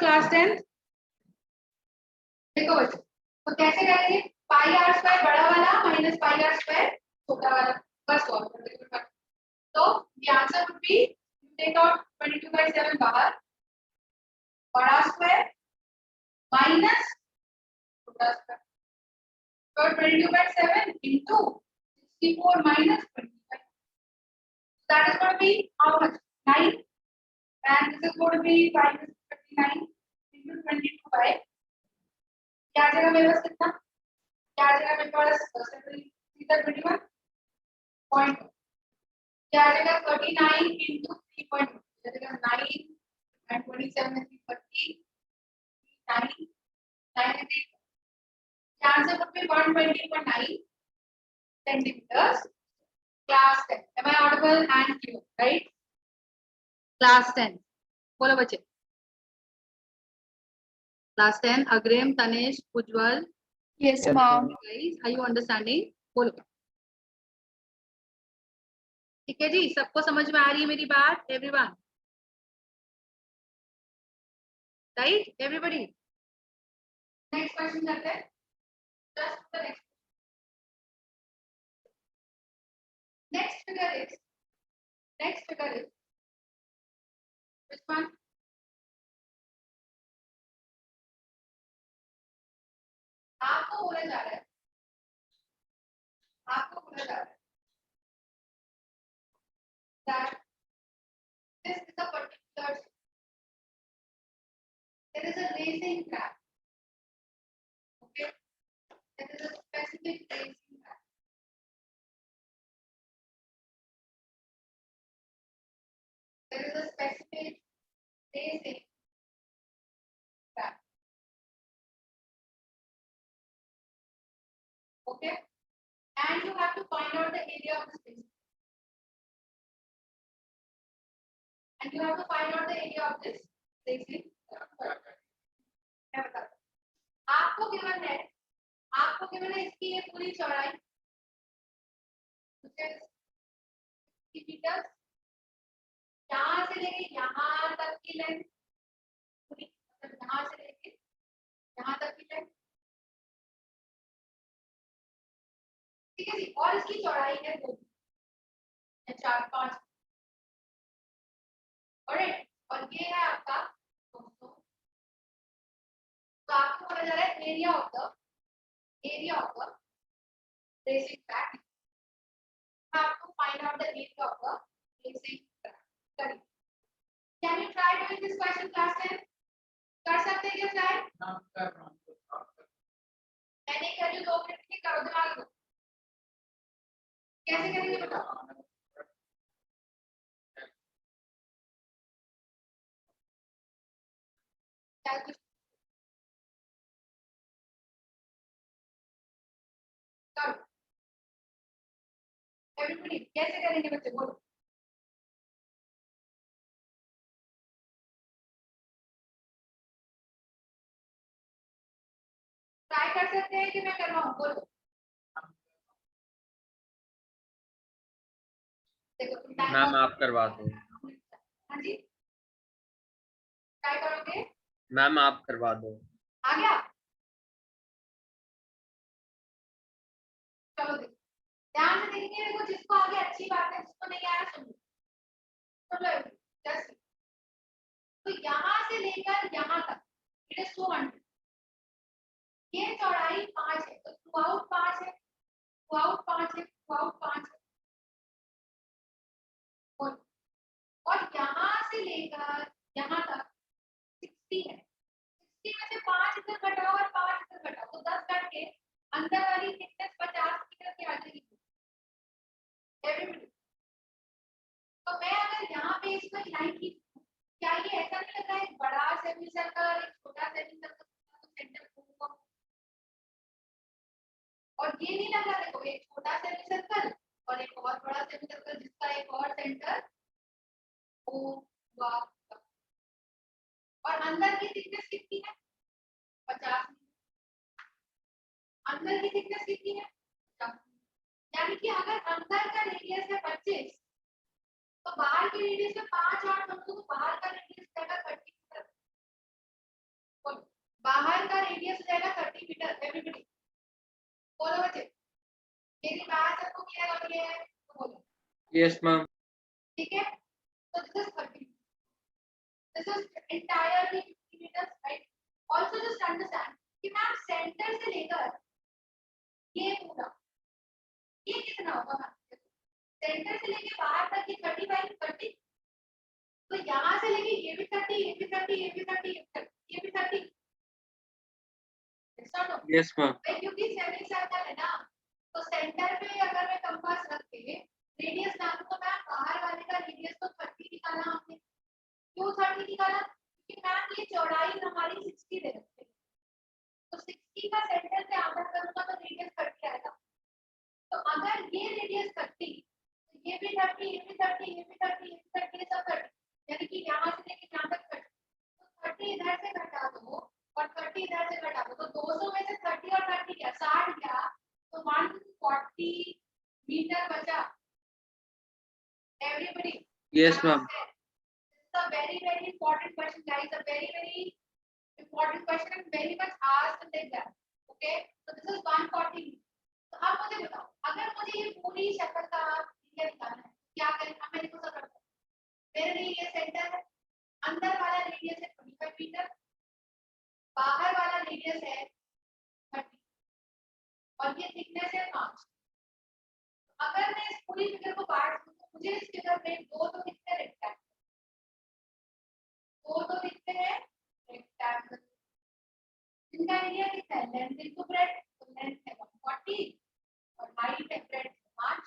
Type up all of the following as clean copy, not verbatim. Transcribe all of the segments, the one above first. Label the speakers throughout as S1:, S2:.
S1: Class 10? देखो बच्चों, तो कैसे करेंगे? पाई आर स्क्वायर बड़ा वाला माइनस पाई आर स्क्वायर छोटा वाला, बस सॉल्व कर देंगे। तो the answer would be, you take out 22/7 बाहर, बड़ा स्क्वायर माइनस छोटा स्क्वायर, तो 22/7 into 64 minus 25. That is going to be how much? 9, and this is going to be minus 39 into 22/. क्या आ जाएगा मेरे पास कितना? क्या आ जाएगा मेरे पास? 21 पॉइंट, क्या आ जाएगा? 39 into 3.1, क्या आ जाएगा? 9 and 27 is 30, 9 and 3. The answer would be 120.9 centimeters. Class 10. Am I audible and clear? Right? Class 10. बोलो बच्चे. Class 10. Agrim, Tanesh, Ujjwal.
S2: Yes, ma'am.
S1: Guys, are you understanding? बोलो. ठीक है जी, सबको समझ में आ रही है मेरी बात? Everyone. Right? Everybody. Next question करते हैं. Just the next. Next figure is. Which one? आपको बोला जा रहा है. That this is a particular. There is a racing track. Okay. There is a specific racing track. There is a specific racing track. Okay. And you have to find out the area of the space. And you have to find out the area of this racing track. आपको given है, इसकी ये पूरी चौड़ाई metre, यहाँ से लेके यहाँ तक की लेंथ पूरी, मतलब यहाँ से लेके यहाँ तक की लेंथ, ठीक है जी। और इसकी चौड़ाई है 2 या 4-5, और ये है आपका 200। तो आपको बोला जा रहा है area of the racing track. You have to find out the area of the racing track. करिए. Can you try doing this question class 10? कर सकते हैं क्या try? मैंने कर ली 2 मिनट की, करो दिमाग लो. कैसे करेंगे बताओ? Everybody, कैसे करेंगे बच्चे बोलो? ट्राई कर सकते हैं कि मैं करवाऊं? बोलो. देखो
S3: मैम आप करवा दो.
S1: हाँ जी, ट्राई करोगे?
S3: मैम आप करवा दो.
S1: आ गया? चलो ध्यान से देखिए. देखो जिसको आगे अच्छी बात है, जिसको नहीं आया सुनो. चलो जस्ट, तो यहाँ से लेकर यहाँ तक इट इज 200. ये चौड़ाई 5 है, तो थ्रूआउट 5 है, थ्रूआउट 5 है, थ्रूआउट 5 है. और यहाँ से लेकर यहाँ तक 60 है. 60 में से 5 इधर घटाओ और 5 इधर घटाओ, तो 10 कट के अंदर वाली थिकनेस 50 मीटर की आ जाएगी. तो मैं अगर यहाँ पे इसको लाइन की, क्या ये ऐसा नहीं लग रहा है एक बड़ा सेमी सर्कल, एक छोटा सेमी सर्कल सेंटर होगा? और ये नहीं लग रहा, देखो एक छोटा सेमी सर्कल और एक और बड़ा सेमी सर्कल जिसका एक और सेंटर होगा. और अंदर की थिकनेस कितनी है? 50. अंदर की थिकनेस कितनी है? 50. यानी कि अगर अंदर का रेडियस है 25, तो बाहर की रेडियस में 5 8 होंगे, तो बाहर का रेडियस जाएगा 30 मीटर. रेडियस हो जाएगा 30 मीटर। एवरीबॉडी बोलो बच्चे, मेरी बात सबको क्लियर हो रही है तो बोलो।
S3: Yes ma'am.
S1: ठीक है, so this is 30, this is entirely 50 meters, right? Also just understand कि मैम सेंटर से लेकर ये पूरा ये कितना होगा मैम? सेंटर से लेके बाहर तक ये 30 बाई 30, तो यहाँ से लेके ये भी 30, ये भी 30, ये भी 30, ये भी 30।
S3: Yes ma'am.
S1: क्योंकि सेमी सर्कल है ना, तो सेंटर पे अगर मैं कंपास रख के रेडियस नापूं तो मैं बाहर वाले का रेडियस तो 30 निकाला हमने। क्यों 30 निकाला? क्योंकि मैम ये चौड़ाई हमारी 60 दे रखी है, तो 60 का सेंटर से आधा करूंगा तो रेडियस 30 आएगा। तो अगर ये रेडियस 30, तो ये भी 30, ये भी 30, ये भी 30, ये भी 30, ये सब 30, यानी कि यहाँ से लेके यहाँ तक 30। तो 30 इधर से घटा दो और 30 इधर से घटा दो, तो 200 में से 30 और 30 क्या 60 गया, तो 140 मीटर बचा। Everybody
S3: yes ma'am.
S1: It's a very important question, guys. A very important question and very much asked in the exam. Okay, so this is 140. तो आप मुझे बताओ, अगर मुझे ये पूरी शक्ल का एरिया निकालना है, क्या करें? अब मैंने कुछ करना है, मेरे लिए ये सेंटर है, अंदर वाला रेडियस है 25 मीटर, बाहर वाला रेडियस है 30 और ये थिकनेस है 5। अगर मैं इस पूरी फिगर को बांट दूं तो मुझे इस फिगर में दो तो दिखते हैं रेक्टेंगल, दो तो दिखते हैं रेक्टेंगल, इनका एरिया कितना है? लेंथ इनटू ब्रेड्थ, तो लेंथ है 140 और हाइट है ब्रेड्थ 5,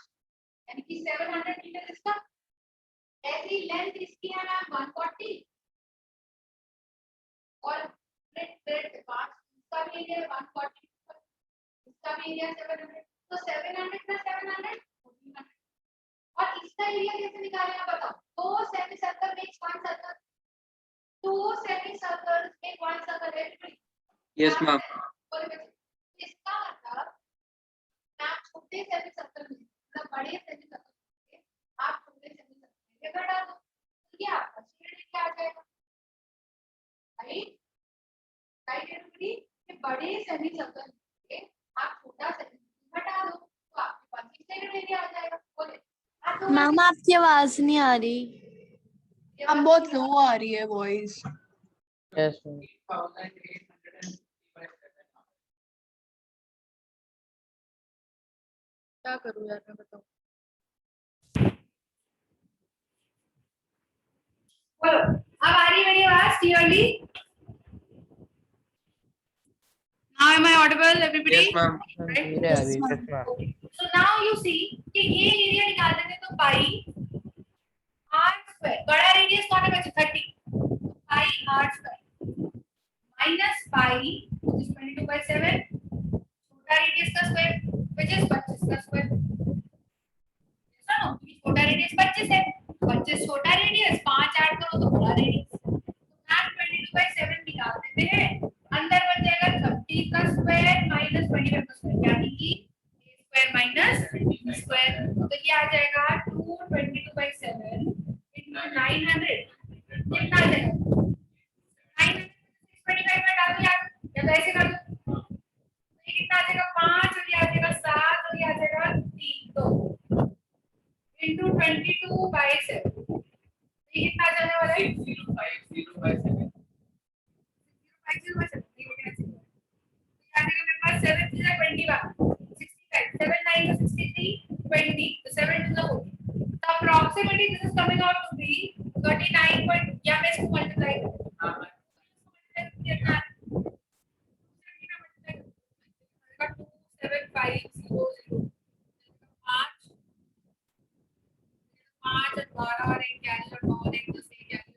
S1: यानी कि 700 मीटर इसका। ऐसी लेंथ इसकी है मैम 140 और ब्रेड्थ 5, इसका भी एरिया 140, इसका भी एरिया 700, तो 700 प्लस 700 1400। और इसका एरिया कैसे निकालें आप बताओ? दो semi circle makes one circle, two semi circles make one circle. Everybody
S3: yes ma'am.
S1: बोलो बच्चे, इसका मतलब आप छोटे सेमी सर्कल में मतलब बड़े सेमी सर्कल में आप छोटे सेमी सर्कल में घटा दो, तो ये आपका शेड एरिया आ जाएगा। राइट राइट एवरीबॉडी, ये बड़े सेमी सर्कल में आप छोटा सेमी घटा दो तो आपके पास ये शेड एरिया आ जाएगा। बोले
S2: मैम आपकी आवाज नहीं आ रही।
S4: अब बहुत लो आ रही है वॉइस।
S3: Yes ma'am.
S4: क्या करूं यार मैं बताओ।
S1: बोलो, अब आ रही है मेरी आवाज clearly? Now am I audible everybody?
S3: Yes ma'am.
S1: So now you see कि ये एरिया निकाल देंगे तो पाई r स्क्वायर, बड़ा रेडियस कौन है बच्चे? 30, पाई r square minus pi which is 22/7, छोटा रेडियस का स्क्वायर which is 25 का स्क्वायर। सुनो, ये छोटा रेडियस 25 है, 25 छोटा रेडियस, 5 ऐड करो तो बड़ा रेडियस, तो मैम 22/7 निकाल देते हैं। अंदर बन जाएगा 30 का स्क्वायर माइनस 25 का स्क्वायर, यानी कि a square minus b square, तो ये आ जाएगा 222/7 into 900, कितना आ जाएगा? 900 625 में डाल दो यार, या तो ऐसे कर दो, तो ये कितना आ जाएगा? 5 और ये आ जाएगा 7 और ये आ जाएगा 3, तो into 22/7, तो ये कितना आ जाने वाला है? 6050/7। मेरे पास 7 3 21, 65, 7 9 63, 20, तो 7 2 40, so approximately this is coming out to be 39 point, या मैं इसको मल्टीप्लाई करूं, कितना 27500, 5 5 12 और 1 कैरी और 9 और 1 10 1 कैरी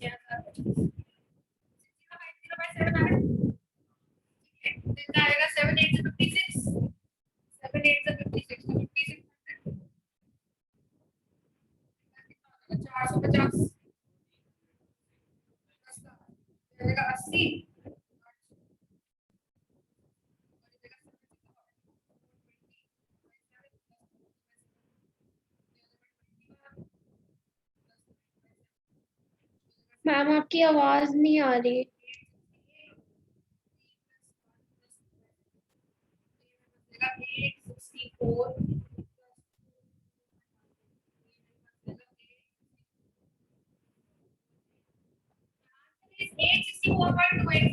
S1: 6000 60/7 आ गया। कितना आएगा? 7 8 से 56, 7 8 से 56, तो 56 450 जाएगा 80,
S2: मैम आपकी आवाज नहीं आ रही।
S1: 4 is 864.28.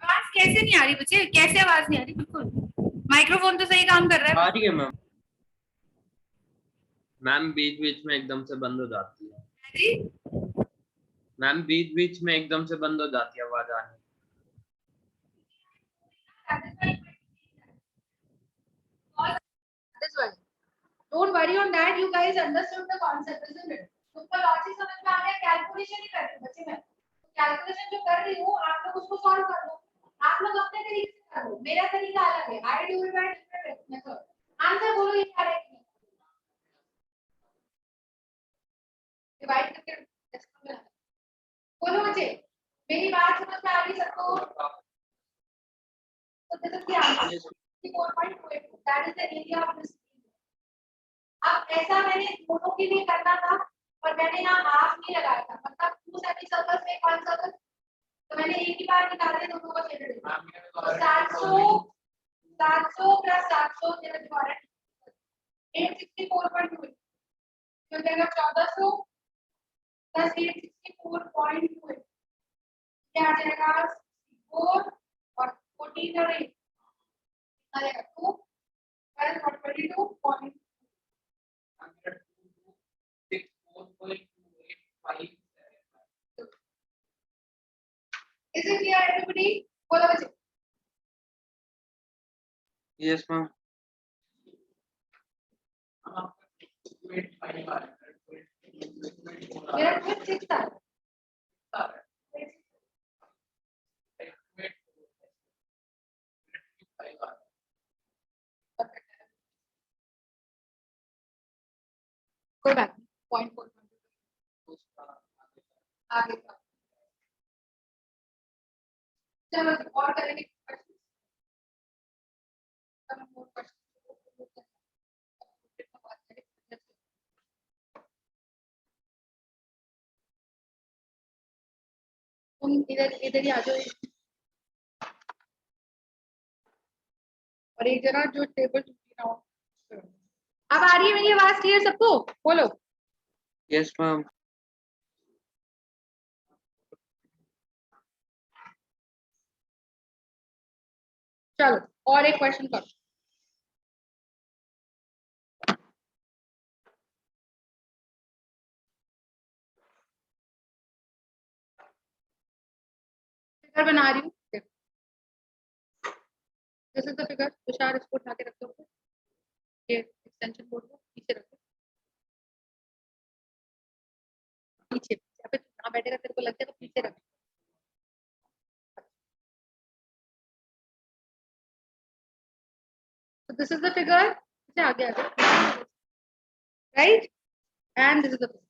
S1: आवाज कैसे नहीं आ रही बच्चे? कैसे आवाज नहीं आ रही? बिल्कुल माइक्रोफोन तो सही काम कर रहा
S3: आ
S1: है।
S3: रही है मैम। मैम बीच बीच में एकदम से बंद हो जाती है।
S1: जी?
S3: मैम बीच बीच में एकदम से बंद हो जाती है आवाज आने।
S1: This one. Don't worry on that. You guys understood the concept, isn't it? तुमको लॉजिक समझ में आ गया? कैलकुलेशन ही कर रही हूँ बच्चे मैं। कैलकुलेशन जो कर रही हूँ आप लोग उसको सॉल्व कर लो। आप लोग अपने तरीके से कर लो। मेरा तरीका अलग है। I do it by different method. Answer बोलो ये क्या है? डिवाइड करके डेसिमल में बोलो बच्चे। मेरी बात समझ में आ रही सबको? So this is the answer. 4.28. That is the area of this. अब ऐसा मैंने दोनों के लिए करना था और मैंने यहाँ हाफ नहीं लगाया था, मतलब 2 सेमी सर्कल में 1 सर्कल, तो मैंने एक ही बार निकाल दिया दोनों को शेडेड। तो 700 प्लस 700 तेरा दोबारा 864.2 तो देगा 1400 प्लस 864.2 क्या आ जाएगा 4 और 14 और 8 आ जाएगा 2 plus 22.2 Is it clear everybody? बोलो बच्चे।
S3: Yes ma'am.
S1: मेरा क्विज 6 था। कोई बात नहीं, पॉइंट 4 आगे का। चलो और करेंगे क्वेश्चन। some more questions. तुम इधर इधर ही आ जाओ और एक जगह जो टेबल टूटी ना हो। अब आ रही है मेरी आवाज क्लियर सबको? बोलो।
S3: Yes ma'am.
S1: चलो और एक क्वेश्चन करो। फिगर बना रही हूँ। This is the figure. Tushar इसको उठा के रख दो। ये एक्सटेंशन बोर्ड को पीछे रखो। पीछे या फिर कहाँ बैठेगा तेरे को लगता है तो पीछे रख। So this is the figure. इसे आगे आगे right and this is the figure.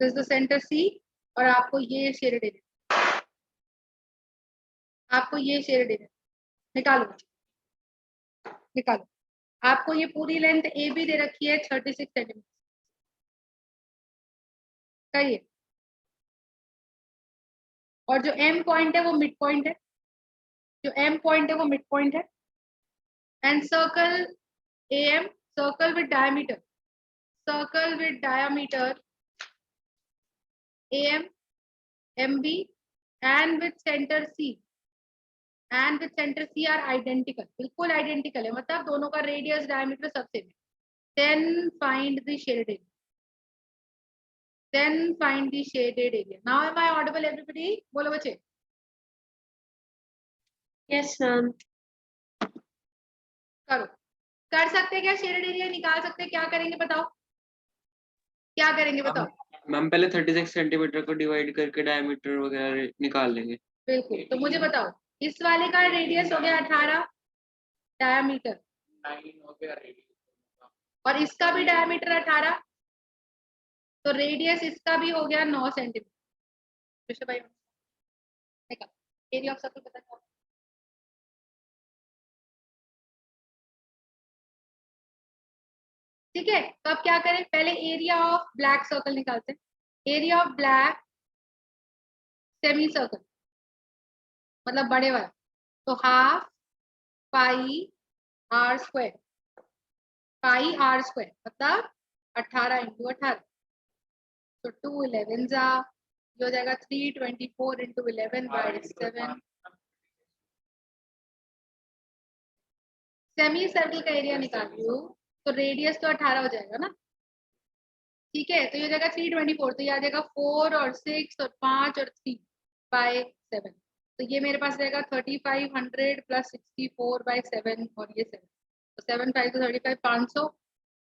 S1: This is the center C और आपको ये शेडेड एरिया, आपको ये शेडेड एरिया निकालो निकालो। आपको ये पूरी लेंथ ए बी दे रखी है 36 सेंटीमीटर करिए और जो एम पॉइंट है वो मिड पॉइंट है, जो एम पॉइंट है वो मिड पॉइंट है and circle A M circle with diameter A M M B and with centre C are identical, बिल्कुल आइडेंटिकल है, मतलब दोनों का रेडियस डायमीटर सब सेम है। Then find the shaded area, then find the shaded area. Now am I audible everybody? बोलो बच्चे।
S2: Yes, ma'am.
S1: करो, कर सकते क्या शेडेड एरिया निकाल सकते? क्या करेंगे बताओ, क्या करेंगे बताओ?
S3: मैम पहले 36 सेंटीमीटर को डिवाइड करके डायमीटर वगैरह निकाल लेंगे।
S1: बिल्कुल, तो मुझे बताओ इस वाले का रेडियस हो गया 18 डायमीटर
S3: 9 हो गया रेडियस
S1: और इसका भी डायमीटर 18 तो रेडियस इसका भी हो गया 9 सेंटीमीटर। भाई एरिया ऑफ सर्कल पता क्या? ठीक है, तो अब क्या करें, पहले एरिया ऑफ ब्लैक सर्कल निकालते हैं। Area of black semi circle मतलब बड़े वाला, तो half pi r square, pi r square मतलब 18 इंटू 18, तो 2 11 जा, ये हो जाएगा 324 इंटू 11/7। सेमी सर्कल का एरिया निकाल रही हूँ, तो रेडियस तो 18 हो जाएगा ना, ठीक है, तो ये हो जाएगा 324, तो ये आ जाएगा 4 और 6 और 5 और 3/7, तो ये मेरे पास रहेगा 3500 प्लस 64/7 और ये 7, तो 7 5 तो 35 500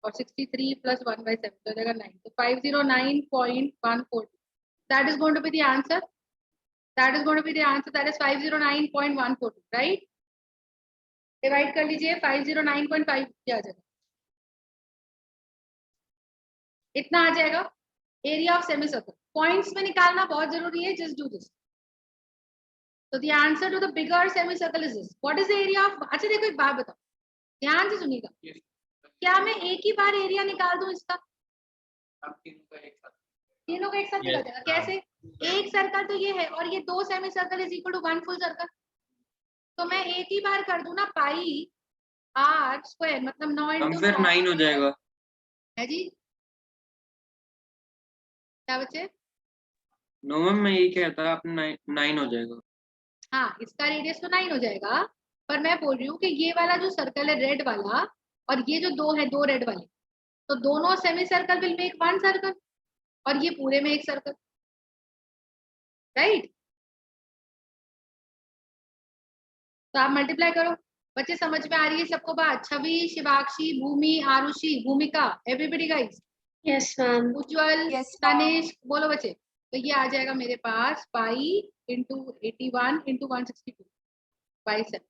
S1: और 63 प्लस 1/7 तो हो जाएगा 9, तो 509.142, that is going to be the answer, that is going to be the answer, that is 509.142, right? Divide कर लीजिए, 509.5 क्या आ जाएगा, इतना आ जाएगा area of semi circle. Points में निकालना बहुत जरूरी है, जस्ट डू दिस। तो the answer to the bigger semi circle is this. What is the area of, अच्छा देखो एक बात बताओ, ध्यान से सुनिएगा, क्या मैं एक ही बार एरिया निकाल दूं इसका? तीनों का एक साथ निकल जाएगा, कैसे? एक सर्कल तो ये है और ये 2 semi circle is equal to 1 full circle, तो मैं एक ही बार कर दूं ना, पाई आर स्क्वायर मतलब 9
S3: हम
S1: इंटू
S3: फिर 9 हो जाएगा।
S1: है जी, क्या बचे?
S3: नो मैम मैं यही कहता, आपने 9 हो जाएगा।
S1: हाँ, इसका रेडियस तो 9 हो जाएगा, पर मैं बोल रही हूँ कि ये वाला जो सर्कल है रेड वाला और ये जो दो है, दो रेड वाले, तो दोनों semi circle will make 1 circle और ये पूरे में एक सर्कल, राइट? तो आप मल्टीप्लाई करो। बच्चे समझ में आ रही है सबको बात? छवि, Shivakshi, Bhoomi, Aarushi, Bhoomika, everybody guys?
S2: Yes ma'am.
S1: Ujjwal,
S4: Yes, ma'am.
S1: Tanishk, बोलो बच्चे। तो ये आ जाएगा मेरे पास पाई इंटू 81 इंटू 162 बाई 7,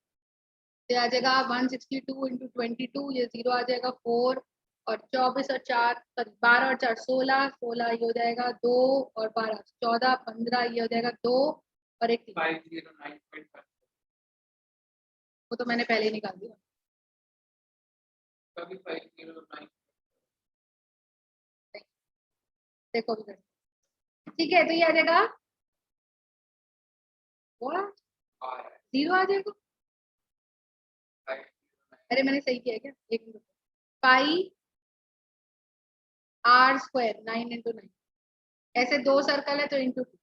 S1: ये आ जाएगा 162 इंटू 22, ये 0 आ जाएगा 4 और 24 और 4 सॉरी 12 और 4 16, 16 ये हो जाएगा 2 और 12 14 15, ये हो जाएगा 2 और 1 3,
S3: 509.5
S1: वो तो मैंने पहले ही निकाल दिया।
S3: कभी 509
S1: देखो भी ठीक है, तो ये आ जाएगा 0 आ जाएगा। अरे मैंने सही किया क्या? एक minute, pi r square 9 into 9, ऐसे 2 सर्कल है तो इंटू 2,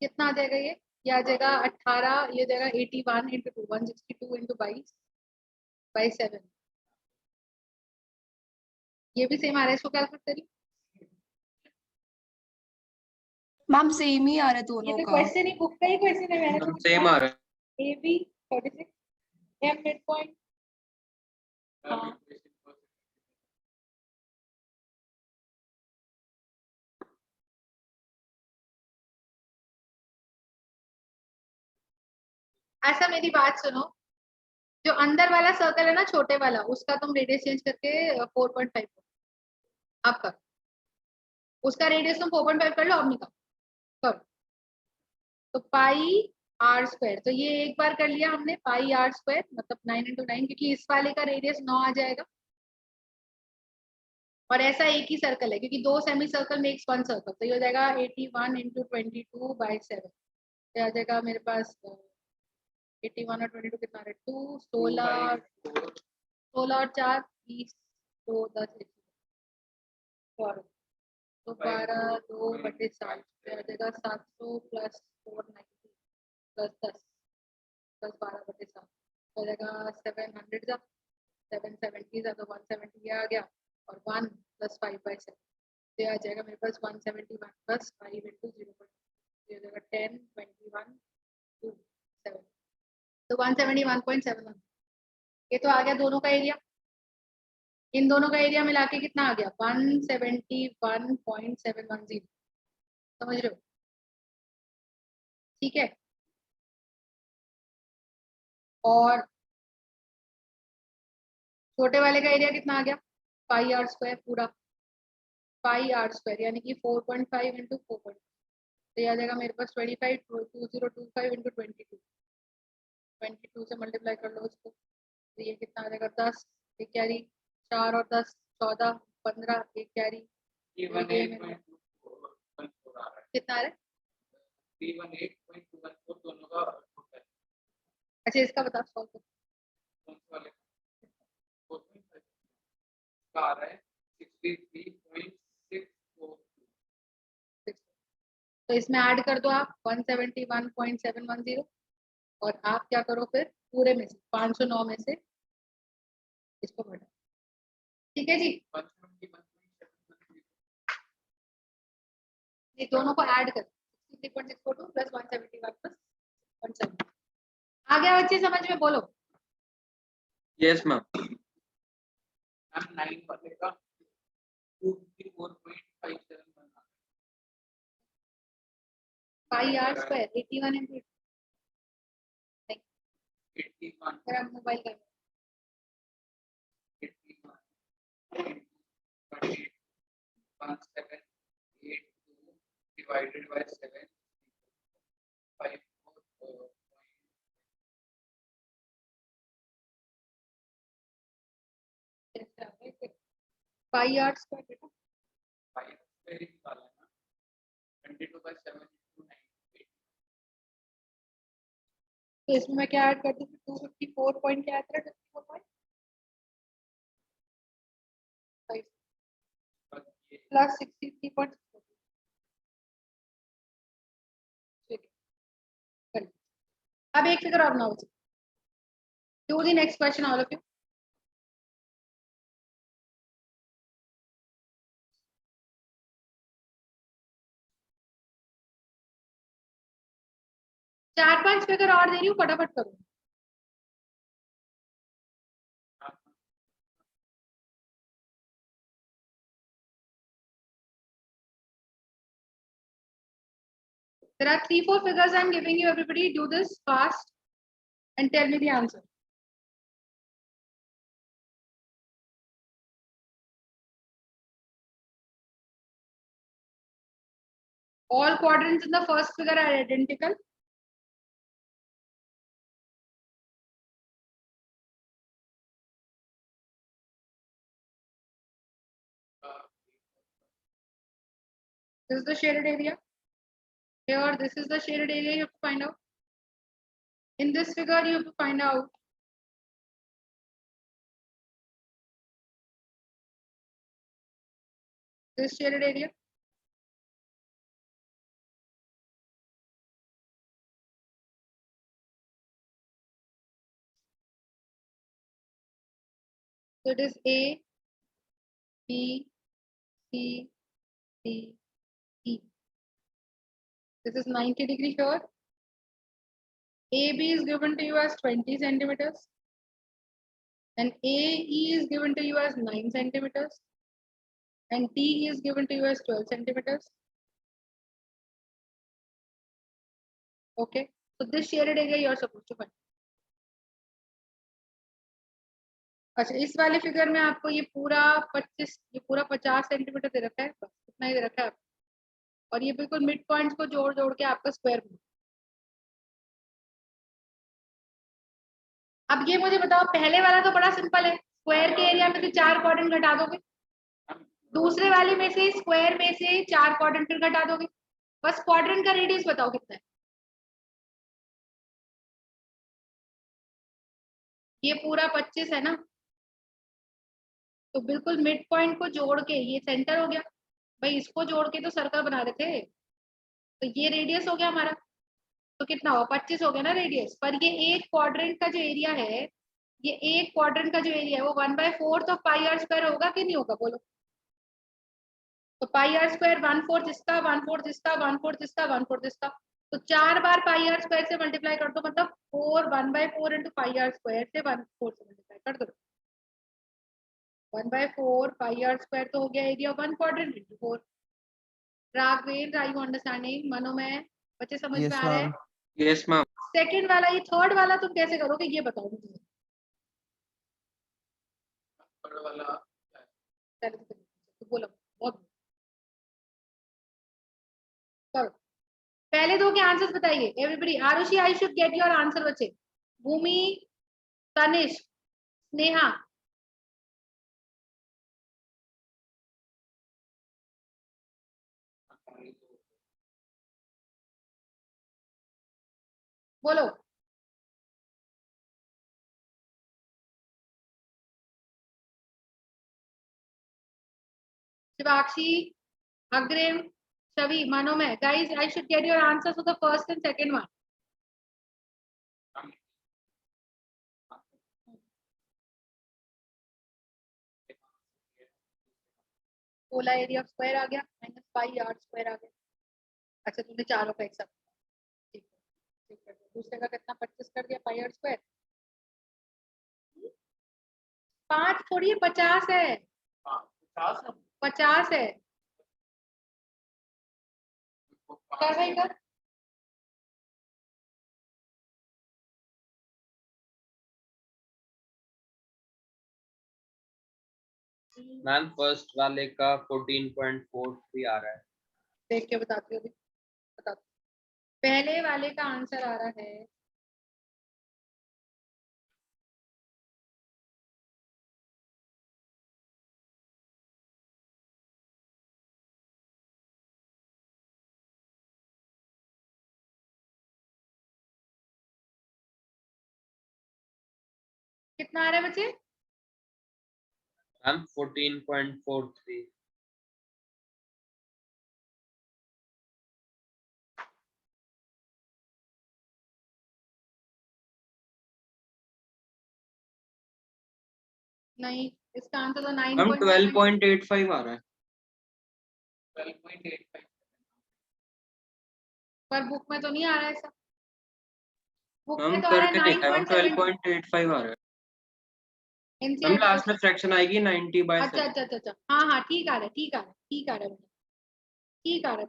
S1: कितना आ जाएगा ये आ जाएगा 18, ये हो जाएगा 81 इंटू 2 162 इंटू 22/7, ये भी सेम आ रहा है, इसको कैलकुलेट करिए।
S4: मैम सेम ही आ रहा है
S1: ये
S4: दोनों
S1: तो
S4: का।
S1: क्वेश्चन ही बुक का ही क्वेश्चन है, मैंने तो कुछ
S3: सेम आ रहा है।
S1: A B 36 M mid point. हाँ ऐसा, मेरी बात सुनो, जो अंदर वाला सर्कल है ना छोटे वाला, उसका तुम रेडियस चेंज करके 4.5 अब कर, उसका रेडियस तुम 4.5 कर लो, अब निकाल करो। तो पाई आर स्क्वायर, तो ये एक बार कर लिया हमने, पाई आर स्क्वायर मतलब 9 इंटू 9, क्योंकि इस वाले का रेडियस 9 आ जाएगा और ऐसा एक ही सर्कल है क्योंकि 2 सेमी सर्कल मेक्स 1 सर्कल, तो ये हो जाएगा 81 इंटू 22/7, ये आ जाएगा मेरे पास 81 और 22 कितना है 2 16 16 और 4 20 2 10 4 तो 12 2/7, तो आ जाएगा 700 प्लस 490 प्लस 10 प्लस 12/7, तो आ जाएगा 700 जा 770 जा, तो 170 आ गया और 1 प्लस 5/7, तो आ जाएगा मेरे पास 171 प्लस 5 इंटू 0, ये हो जाएगा 10 21 2 7, तो 171.71, ये तो आ गया दोनों का एरिया। इन दोनों का एरिया मिला के कितना आ गया 171.710, समझ रहे हो? ठीक है, और छोटे वाले का एरिया कितना आ गया, पाई आर स्क्वायर पूरा, पाई आर स्क्वायर यानी कि 4.5 इंटू 4. तो ये आ जाएगा मेरे पास 2025 इंटू 22 से मल्टीप्लाई कर लो उसको, तो ये कितना आ जाएगा 10, एक कैरी 4 और 10 14 15, एक कैरी कितना आ रहा है, अच्छा इसका बता सॉल्व कर. तो इसमें ऐड कर दो आप 171.710 और आप क्या करो फिर पूरे में से 509 में से इसको बढ़ा, ठीक है जी. ये दोनों को ऐड कर 63.642 प्लस 171 प्लस 170 आ गया बच्चे समझ में, बोलो.
S3: Yes ma'am.
S1: Pi r square 81 into मेरा मोबाइल का पाई आर स्क्वायर बेटा, तो इसमें मैं क्या ऐड करती हूँ 254 पॉइंट क्या आता है 54.5 प्लस 63.6. अब एक फिगर और बनाओ, do the next question all of you. चार पांच फिगर और दे रही हूँ, फटाफट करो. There are 3-4 figures I'm giving you. Everybody do this fast and tell me the answer. All quadrants in the first figure are identical. This is the shaded area. Here, this is the shaded area you have to find out. In this figure, you have to find out this shaded area. So it is A, B, C, D, E. This is 90 degree here. AB is given to you as 20 centimeters. And AE is given to you as 9 centimeters. And D is given to you as 12 centimeters. Okay. So this shaded area you are supposed to find. अच्छा इस वाले figure में आपको ये पूरा 50 centimetre दे रखा है, बस इतना ही दे रखा है आपको. और ये बिल्कुल मिड पॉइंट्स को जोड़ जोड़ के आपका स्क्वायर बना. अब ये मुझे बताओ, पहले वाला तो बड़ा सिंपल है, स्क्वायर के एरिया में से 4 क्वाड्रेंट घटा दोगे, दूसरे वाले में से स्क्वायर में से 4 क्वाड्रेंट फिर घटा दोगे, बस क्वाड्रेंट का रेडियस बताओ कितना है. ये पूरा 25 है ना, तो बिल्कुल मिड पॉइंट को जोड़ के ये सेंटर हो गया भाई, इसको जोड़ के तो सर्कल बना रहे थे, तो ये रेडियस हो गया हमारा. तो कितना हुआ 25 हो गया ना रेडियस. पर ये एक क्वाड्रेंट का जो एरिया है, ये एक क्वाड्रेंट का जो एरिया है वो 1/4 ऑफ पाई आर स्क्वायर होगा कि नहीं होगा, बोलो. तो पाई आर स्क्वायर 1/4 इसका 1/4 इसका 1/4 इसका 1/4 इसका, तो 4 बार पाई आर स्क्वायर से मल्टीप्लाई कर दो, मतलब 1/4 इंटू पाई आर स्क्वायर से 1/4 से मल्टीप्लाई कर दो. 1/4 पाई आर स्क्वायर तो हो गया area 1 quadrant into 4. Raghavendra, are you understanding? Manomay, बच्चे समझ में आ रहे हैं?
S3: Yes ma'am.
S1: सेकंड वाला, ये थर्ड वाला तुम कैसे करोगे ये बताओ मुझे. तो बोलो बहुत करो। पहले दो के आंसर्स बताइए everybody. Arushi I should get your answer बच्चे। भूमि, तनिष्क, स्नेहा। बोलो। Shivakshi, Agrim, Chhavi, Manomay. Guys I should get your answers for the first and second one. Polar area of square आ गया माइनस पाई आर स्क्वायर आ गया। अच्छा तुमने चारों का एक साथ ठीक है, ठीक है। दूसरे का कितना 25 कर दिया पाई आर स्क्वायर। 5 थोड़ी है 50 है। 50 है। क्या भाई कर
S3: मैम फर्स्ट वाले का 14.43 आ रहा है।
S1: देख के बताती हूँ अभी। बता पहले वाले का आंसर आ रहा है कितना आ रहा है बच्चे।
S3: मैम 14.43।
S1: नहीं इसका आंसर तो
S3: मैम
S1: 9.7
S3: 12.85 आ रहा है।
S1: पर बुक में तो नहीं आ रहा है ऐसा। बुक में
S3: मैम
S1: तो आ रहा है
S3: करके देखा है मैम
S1: 9.7।
S3: 12.85 आ रहा है। मैम
S1: एनसीईआरटी
S3: लास्ट में फ्रैक्शन आएगी 90/7।
S1: अच्छा अच्छा अच्छा अच्छा हाँ हाँ ठीक आ रहा है ठीक आ रहा है ठीक आ रहा है ठीक आ रहा है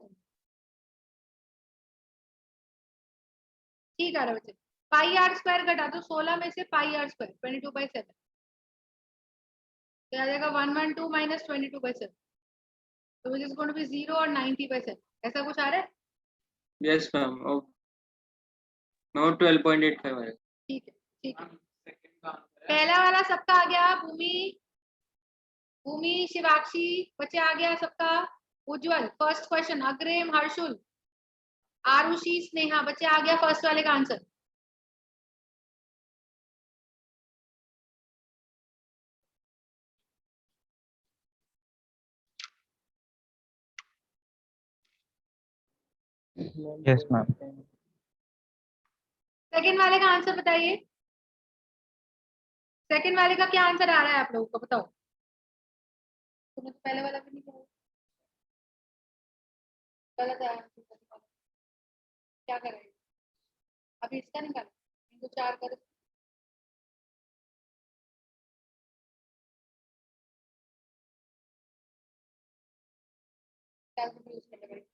S1: ठीक आ रहा है बच्चे। पाई आर स्क्वायर घटा दो 16 में से पाई आर स्क्वायर 22/7 तो आ जाएगा 112 माइनस 22/7 तो which is going to be 0 और 90/7 ऐसा कुछ आ रहा है।
S3: Yes ma'am. मैम 12.85 आएगा।
S1: ठीक है ठीक है। पहला वाला सबका आ गया। भूमि, भूमि, शिवाक्षी बच्चे आ गया सबका। उज्जवल फर्स्ट क्वेश्चन। अग्रिम, हर्षुल, आरुषि, स्नेहा बच्चे आ गया फर्स्ट वाले का आंसर।
S5: Yes ma'am.
S1: सेकंड वाले का आंसर बताइए। सेकंड वाले का क्या आंसर आ रहा है आप लोगों को बताओ। तुमने तो पहले वाला भी नहीं किया। गलत है आंसर। क्या करें अभी इसका निकालो इनको 4 कर यूज करने पड़ेगा।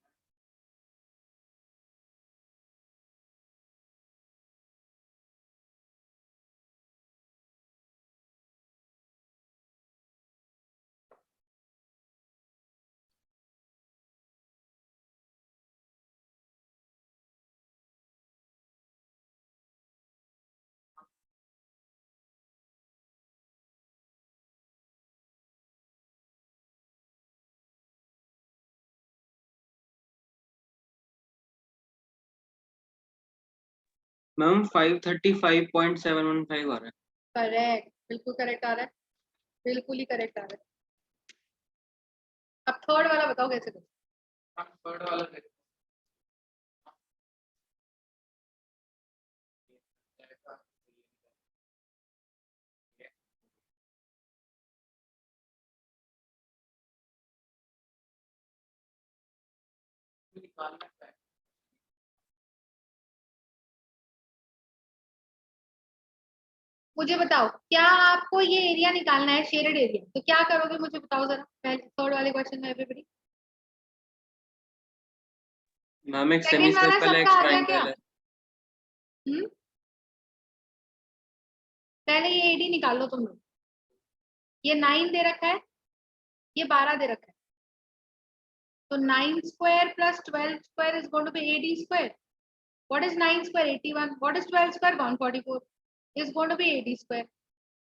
S3: मैम 535.715 आ रहा है।
S1: करेक्ट बिल्कुल करेक्ट आ रहा है। बिल्कुल ही करेक्ट आ रहा है। अब थर्ड वाला बताओ कैसे करो।
S3: थर्ड वाला
S1: मुझे बताओ क्या आपको ये एरिया निकालना है शेडेड एरिया तो क्या करोगे मुझे बताओ जरा पहले थर्ड वाले क्वेश्चन में एवरीबॉडी।
S3: मैम एक सेमी
S1: सेकंड वाला
S3: सर्कल है, एक
S1: सबका आ गया क्या।
S3: ट्रायंगल है।
S1: पहले ये एडी निकाल लो तुम लोग। ये 9 दे रखा है, ये 12 दे रखा है, तो 9 square plus 12 square is going to be 80 square. What is 9 square? 81. What is 12 square? 144 is going to be 80 square.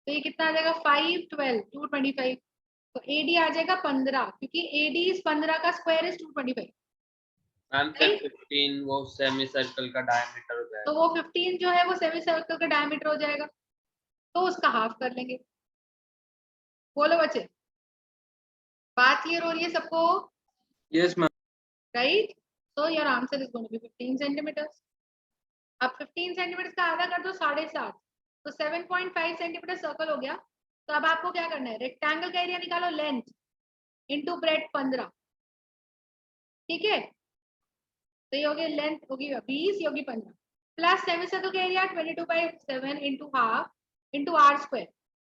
S1: तो ये कितना आ जाएगा? 5 12 225. तो AD आ जाएगा 15, क्योंकि AD इस 15 का स्क्वायर इज 225.
S3: मैम 15 वो सेमी सर्कल का डायमीटर हो जाएगा,
S1: तो वो 15 जो है वो सेमी सर्कल का डायमीटर हो जाएगा, तो उसका हाफ कर लेंगे. बोलो बच्चे, बात क्लियर हो रही है सबको?
S3: Yes ma'am.
S1: Right. So your answer is going to be 15 centimeters. अब 15 सेंटीमीटर का आधा कर दो 7.5, तो 7.5 सेंटीमीटर सर्कल हो गया. तो अब आपको क्या करना है? रेक्टेंगल का एरिया निकालो, लेंथ इंटू ब्रेड 15. ठीक है, तो ये होगी लेंथ होगी 20, ये होगी 15 प्लस सेमी सर्कल का एरिया 22/7 into half into r square,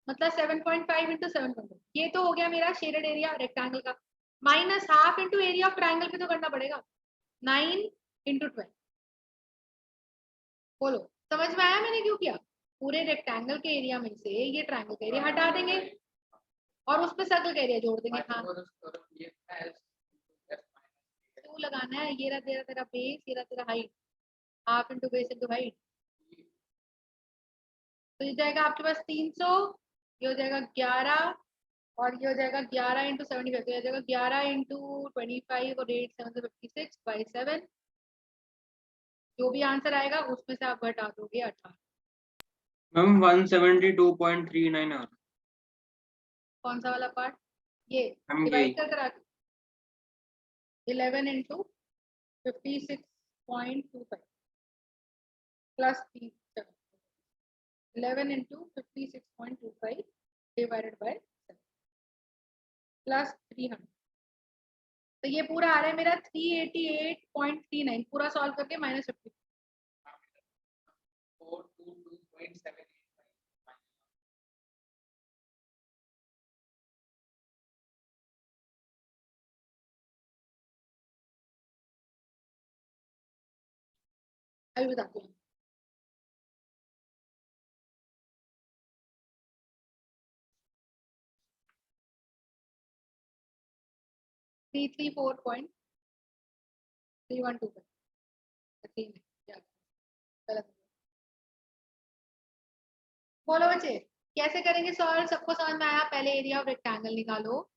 S1: मतलब 7.5 इंटू 7.5. ये तो हो गया मेरा शेडेड एरिया रेक्टेंगल का, minus half into area of triangle भी तो करना पड़ेगा, 9 इंटू 12. बोलो, समझ में आया मैंने क्यों किया? पूरे रेक्टेंगल के एरिया में से ये ट्रायंगल का एरिया हटा देंगे और उस पे सर्कल का एरिया जोड़ देंगे. हाँ, टू लगाना है. ये रहा तेरा बेस, ये रहा तेरा height, half into base into height. तो ये जाएगा आपके पास 300, ये हो जाएगा 11, और ये हो जाएगा 11 इंटू 75, तो ये हो जाएगा 11 इंटू 25 और 8 7 56/7. जो भी आंसर आएगा उसमें से आप घटा दोगे 18.
S3: मैम 172.39 आ रहा.
S1: कौन सा वाला पार्ट? ये
S3: हम
S1: डिवाइड कर करा 11 into 56.25 plus 11 into 56.25 divided by 7 plus 300. तो ये पूरा आ रहा है मेरा 388.39, पूरा सॉल्व करके -50. अभी बताती हूँ. Three three 4.312. बोलो बच्चे, कैसे करेंगे सॉल्व? सबको समझ में आया? पहले एरिया ऑफ रेक्टेंगल निकालो,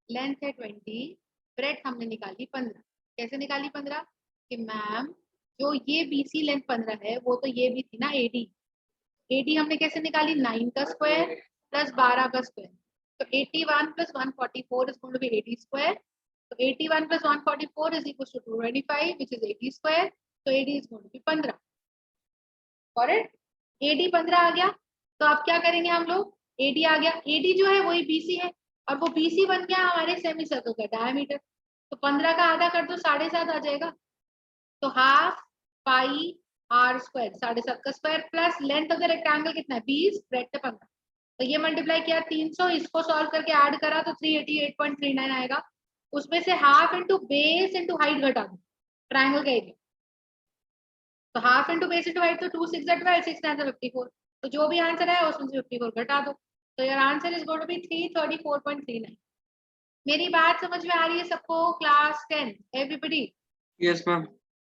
S1: लेंथ है 20, ब्रेड्थ हमने निकाली 15. कैसे निकाली 15? कि मैम जो ये BC लेंथ 15 है वो तो ये भी थी ना AD. AD हमने कैसे निकाली? 9 का स्क्वायर प्लस 12 का स्क्वायर. तो 81 plus 144 is going to be 80 square. तो 81 plus 144 is equal to 225 which is 80 square. तो AD is going to be 15. Correct? AD 15 आ गया. तो अब क्या करेंगे हम लोग? AD आ गया, AD जो है वही BC है, और वो BC बन गया हमारे सेमी सर्कल का डायमीटर. तो 15 का आधा कर दो 7.5 आ जाएगा. तो हाफ पाई आर स्क्वायर, 7.5 का square plus length of the rectangle कितना है? 20, ब्रेड्थ है 15. तो ये मल्टीप्लाई किया 300, इसको सॉल्व करके ऐड करा तो 388.39 आएगा. उसमें से half into base into height घटा दो ट्राइंगल का एरिया. तो half into base into height, तो 2 6 12 6 9 54. तो जो भी आंसर है उसमें से 54 घटा दो. तो your answer is going to be 334.39. मेरी बात समझ में आ रही है सबको? Class 10 everybody?
S3: Yes ma'am.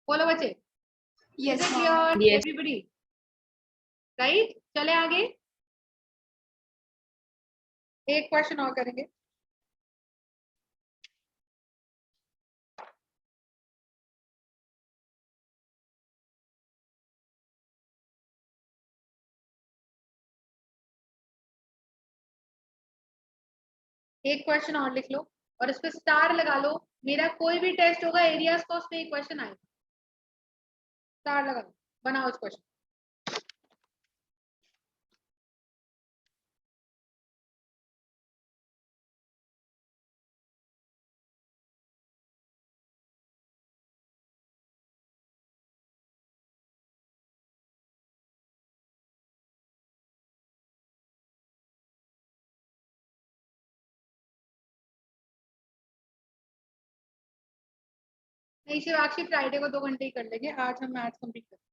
S1: बोलो बच्चे.
S4: Yes,
S1: Is it
S4: ma'am.
S1: clear? Everybody, right? चले आगे, एक क्वेश्चन और करेंगे. एक क्वेश्चन और लिख लो और इस पे स्टार लगा लो. मेरा कोई भी टेस्ट होगा एरियाज का, उस पे एक क्वेश्चन आएगा, स्टार लगा लो, बनाओ इस क्वेश्चन. नहीं, सिर्फ आखिरी फ्राइडे को 2 घंटे ही कर लेंगे, आज हम मैथ्स कंप्लीट करेंगे.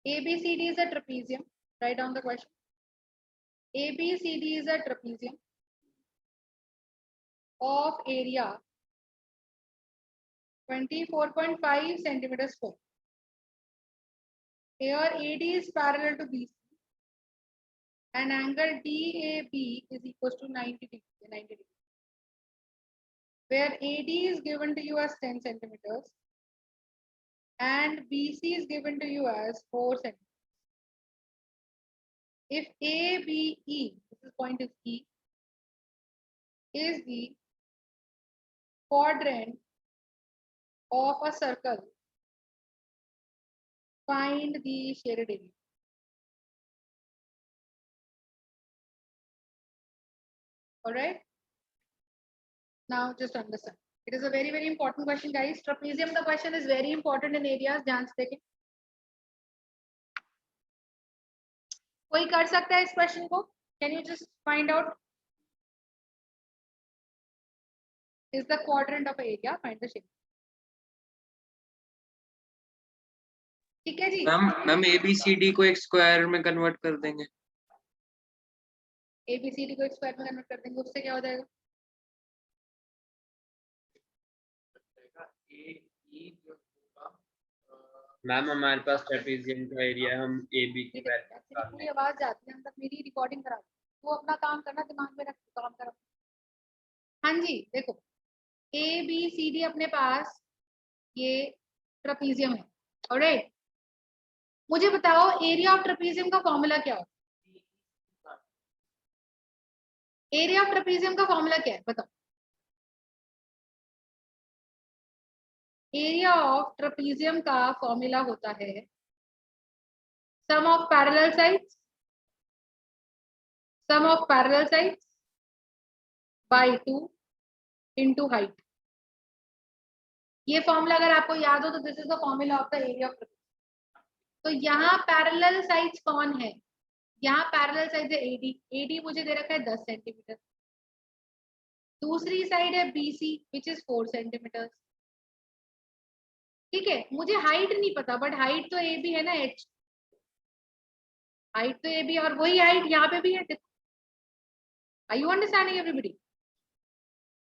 S1: ABCD is a trapezium. Write down the question. ABCD is a trapezium of area 24.5 centimeters square. Here AD is parallel to BC and angle DAB is equal to 90 degrees. Where AD is given to you as 10 centimeters and BC is given to you as 4 centimeters. If ABE, this point is E, is the quadrant of a circle, find the shaded area. All right. Now just understand. It is a very, very important question, guys. Trapezium, the question is very important in areas. ध्यान से देखें. कोई कर सकता है इस question को? Can you just find out? Is the quadrant of area? Find the shape. ठीक है जी.
S3: मैम ABCD को एक स्क्वायर में कन्वर्ट कर देंगे.
S1: ABCD को एक स्क्वायर में कन्वर्ट कर देंगे, उससे क्या हो जाएगा?
S5: मैम हमारे पास ट्रेपेजियम का एरिया हम AB की
S1: पूरी आवाज जाती है अंदर, मेरी रिकॉर्डिंग करा वो अपना काम करना, दिमाग में रख काम करा. हाँ जी देखो, ABCD अपने पास ये ट्रेपेजियम है. ऑलराइट, मुझे बताओ एरिया ऑफ ट्रेपेजियम का फॉर्मूला क्या होता है? एरिया ऑफ ट्रेपेजियम का फॉर्मूला क्या है बताओ? एरिया ऑफ ट्रेपेजियम का फॉर्मूला होता है sum of parallel sides by 2 into height. ये फॉर्मूला अगर आपको याद हो तो this is the formula of the area of trapezium. तो यहाँ पैरेलल साइड्स कौन है? यहाँ पैरेलल साइड है AD मुझे दे रखा है 10 सेंटीमीटर. दूसरी साइड है BC विच इज 4 सेंटीमीटर. ठीक है, मुझे हाइट नहीं पता बट हाइट तो AB है ना, H हाइट तो AB और वही हाइट यहाँ पे भी है. Are you understanding everybody?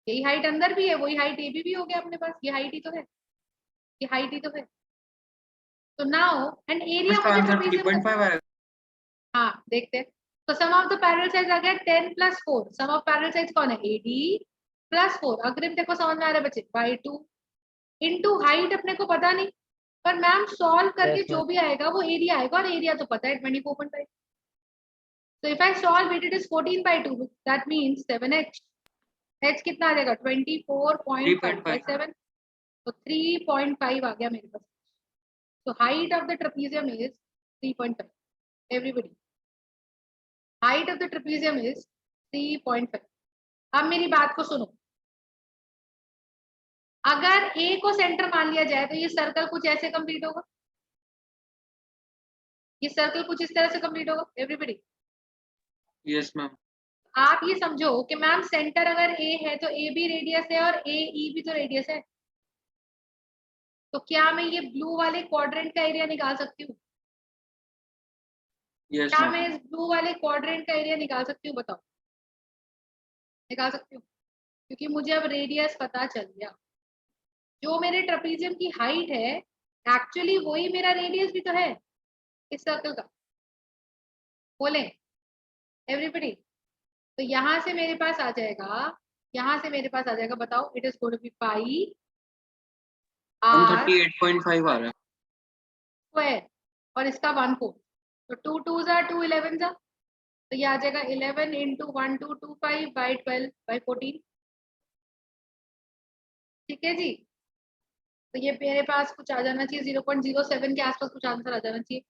S1: यही हाइट अंदर भी है, वही हाइट AB भी हो गया अपने पास. ये हाइट ही तो है, ये हाइट ही तो है. तो नाउ एंड एरिया मुझे ट्रेपेजियम का, हाँ देखते हैं. तो sum of the parallel sides आ गया 10 plus 4. Sum of parallel sides कौन है? AD plus 4. अग्रिम देखो समझ में आ रहा है बच्चे? बाय 2 इनटू हाइट अपने को पता नहीं, पर मैम सॉल्व करके जो भी आएगा वो एरिया आएगा और एरिया तो पता है 24.5. So if I solve it, it is 14/2. That means 7H. H कितना आ जाएगा? 24.5/7. तो 3.5 आ गया मेरे पास. So height of the trapezium is 3.5. Everybody, height of the trapezium is 3.5. अब मेरी बात को सुनो. अगर A को सेंटर मान लिया जाए तो ये सर्कल कुछ ऐसे कंप्लीट होगा. ये सर्कल कुछ इस तरह से कंप्लीट होगा. Everybody,
S3: yes ma'am.
S1: आप ये समझो कि मैम सेंटर अगर A है तो AB रेडियस है और AE भी तो रेडियस है. तो क्या मैं ये ब्लू वाले क्वाड्रेंट का एरिया निकाल सकती हूँ?
S3: यस
S1: क्या
S3: मैम.
S1: मैं इस ब्लू वाले क्वाड्रेंट का एरिया निकाल सकती हूँ? बताओ. निकाल सकती हूँ, क्योंकि मुझे अब रेडियस पता चल गया. जो मेरे ट्रेपेजियम की हाइट है एक्चुअली वही मेरा रेडियस भी तो है इस सर्कल का. बोले एवरीबॉडी? तो यहाँ से मेरे पास आ जाएगा, यहाँ से मेरे पास आ जाएगा. बताओ, it is going to be pi r
S3: 38.5 आ रहा है
S1: स्क्वायर और इसका 1/4. तो 2 2s are 2 11s are. तो ये आ जाएगा 11 इंटू 1225/12/14. ठीक है जी. तो ये मेरे पास कुछ आ जाना चाहिए 0.07 के आसपास कुछ आंसर आ जाना चाहिए.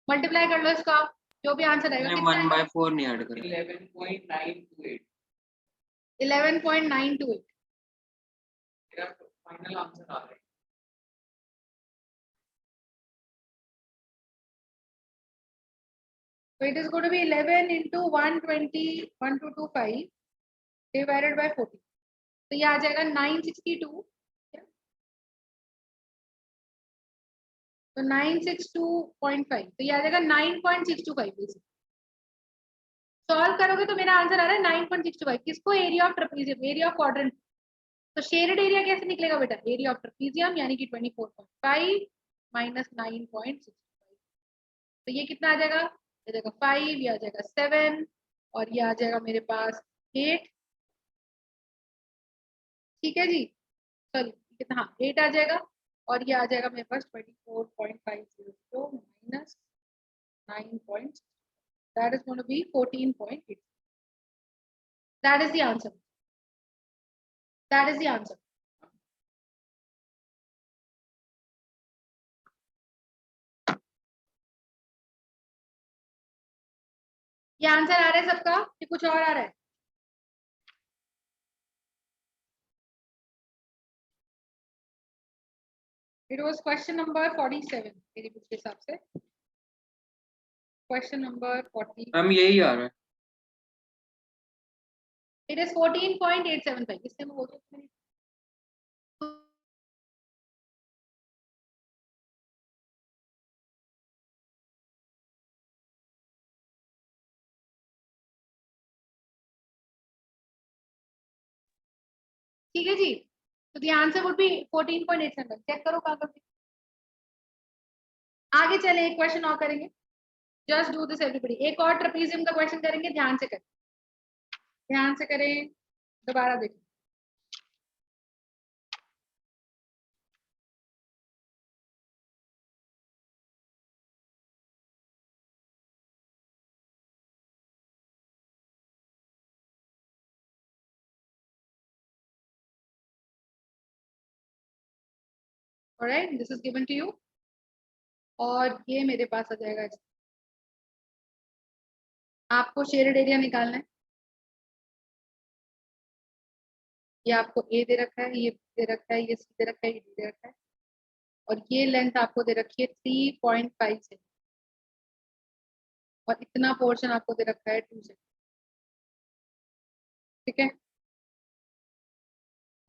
S1: मल्टीप्लाई कर लो इसका, जो भी आंसर आएगा.
S3: मैंने
S1: कितना
S3: 1/4 नहीं ऐड करा.
S5: 11.928.
S1: 11.928.
S5: मेरा फाइनल आंसर आ रहा है.
S1: So it is going to be 11 into 120 divided by 40. तो ये आ जाएगा 962. तो 962.5, तो ये आ जाएगा 9.625। सॉल्व करोगे तो मेरा आंसर आ रहा है 9.625। किसको? Area of trapezium, area of quadrant. तो शेडेड एरिया कैसे निकलेगा बेटा? एरिया ऑफ ट्रेपेजियम यानी कि 24.5 माइनस 9.625। तो ये कितना आ जाएगा? ये आ जाएगा 5, ये आ जाएगा 7 और ये आ जाएगा मेरे पास 8। ठीक है जी, सॉरी कितना, हाँ 8 आ जाएगा और ये आ जाएगा मेरे पास 24.500 minus 9. That is going to be 14.8. That is the answer. That is the answer. ये आंसर आ रहा है सबका कि कुछ और आ रहा है? It was question number 47 मेरी बुक के हिसाब से। Question number 40.
S3: मैम यही आ रहा है।
S1: It is 14.875. इससे मैं बोल सकती हूँ। ठीक है जी, तो the answer would be 14.875. Check करो कहाँ करके। आगे चले, एक क्वेश्चन और करेंगे। Just do this everybody. एक और ट्रेपेजियम का क्वेश्चन करेंगे, ध्यान से करें, ध्यान से करें, दोबारा देखें। Alright, this is given to you और ये मेरे पास आ जाएगा। आपको शेडेड एरिया निकालना है। ये आपको ए दे रखा है, ये दे रखा है, ये सी दे रखा है, ये डी दे रखा है और ये लेंथ आपको दे रखी है 3.5 से और इतना पोर्शन आपको दे रखा है 2 से। ठीक है,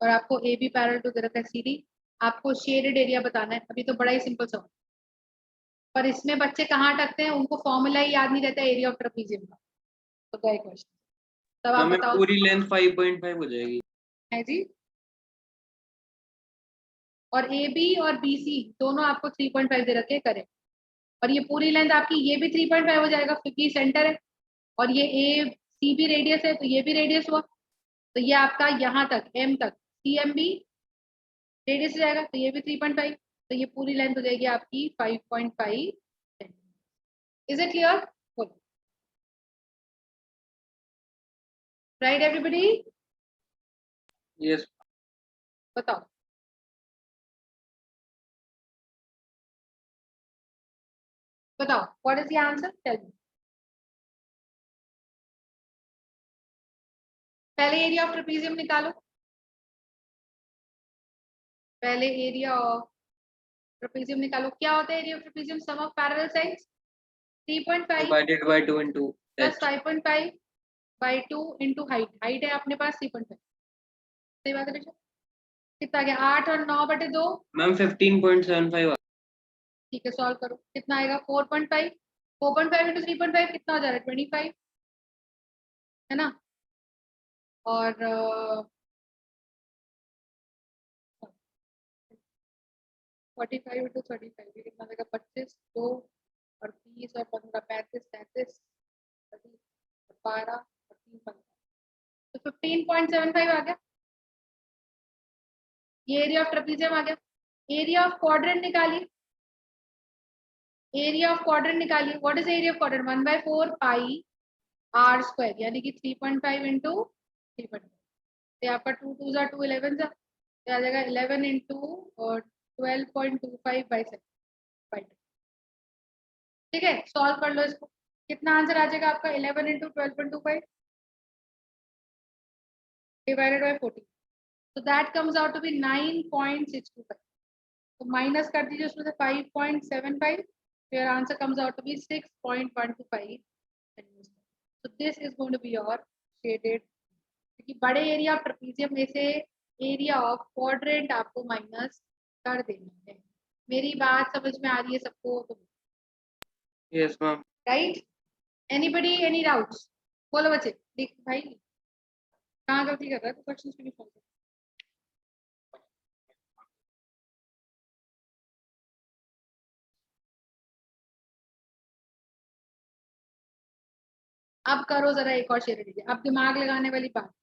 S1: और आपको ए बी पैरेलल टू दे रखा है सी डी। आपको शेडेड एरिया बताना है। अभी तो बड़ा ही सिंपल सा, पर इसमें बच्चे कहाँ अटकते हैं, उनको फॉर्मूला ही याद नहीं रहता है एरिया ऑफ ट्रेपेजियम का। तो गए क्वेश्चन, तब आप
S3: हमें
S1: बताओ।
S3: पूरी लेंथ 5.5 हो जाएगी
S1: है जी, और ए बी और बी सी दोनों आपको 3.5 दे रखे करें, और ये पूरी लेंथ आपकी ये भी 3.5 हो जाएगा क्योंकि सेंटर है और ये ए सी भी रेडियस है तो ये भी रेडियस हुआ। तो ये आपका यहाँ तक एम तक सी एम बी रेडियस हो जाएगा तो ये भी 3.5। तो ये पूरी लेंथ हो जाएगी आपकी 5.5। Is it clear? Right everybody?
S3: Yes.
S1: बताओ बताओ, what is the answer? Tell me. पहले एरिया ऑफ ट्रेपेजियम निकालो। पहले एरिया ऑफ ट्रेपेजियम निकालो। क्या होता है area of trapezium? Sum of parallel sides 3.5
S3: divided by 2 into
S1: plus
S3: h।
S1: 5.5 by 2 into height. Height है अपने पास 3.5। सही बात है बेटा? कितना आ गया? 8 और 9 बटे 2।
S3: मैम 15.75।
S1: ठीक है, सॉल्व करो। कितना आएगा? 4.5। 4.5 इंटू 3.5 कितना हो जा रहा है? 25 है ना। और 45 इंटू 35 ये कितना आएगा? 25, 2 और 20 और 15, 35, 33, 12 और 3, 15। तो 15.75 आ गया। ये एरिया ऑफ ट्रेपेजियम आ गया। एरिया ऑफ क्वाड्रेंट निकालिए। एरिया ऑफ क्वाड्रेंट निकालिए। What is area of quadrant? 1/4 pi r square यानी कि 3.5 इंटू 3.5। तो आपका 2 2 जा 2 11 जा तो आ जाएगा 11 इंटू 12.25 बाई 7। ठीक है, सॉल्व कर लो इसको। कितना आंसर आ जाएगा आपका? 11 इंटू 12.25 डिवाइडेड बाई 40। तो that comes out to be 9.625। तो माइनस कर दीजिए उसमें से 5.75। तो your answer comes out to be 6.125। So this is going to be your shaded, क्योंकि बड़े एरिया ऑफ ट्रेपेजियम में से एरिया ऑफ क्वाड्रेंट आपको माइनस कर देना है। मेरी बात समझ में आ रही है सबको?
S3: Yes ma'am.
S1: Right, anybody any doubts? बोलो बच्चे, देख भाई कहाँ गलती कर रहा है, तो क्वेश्चंस भी नहीं solve कर। अब करो जरा एक और शेयर लीजिए, अब दिमाग लगाने वाली बात।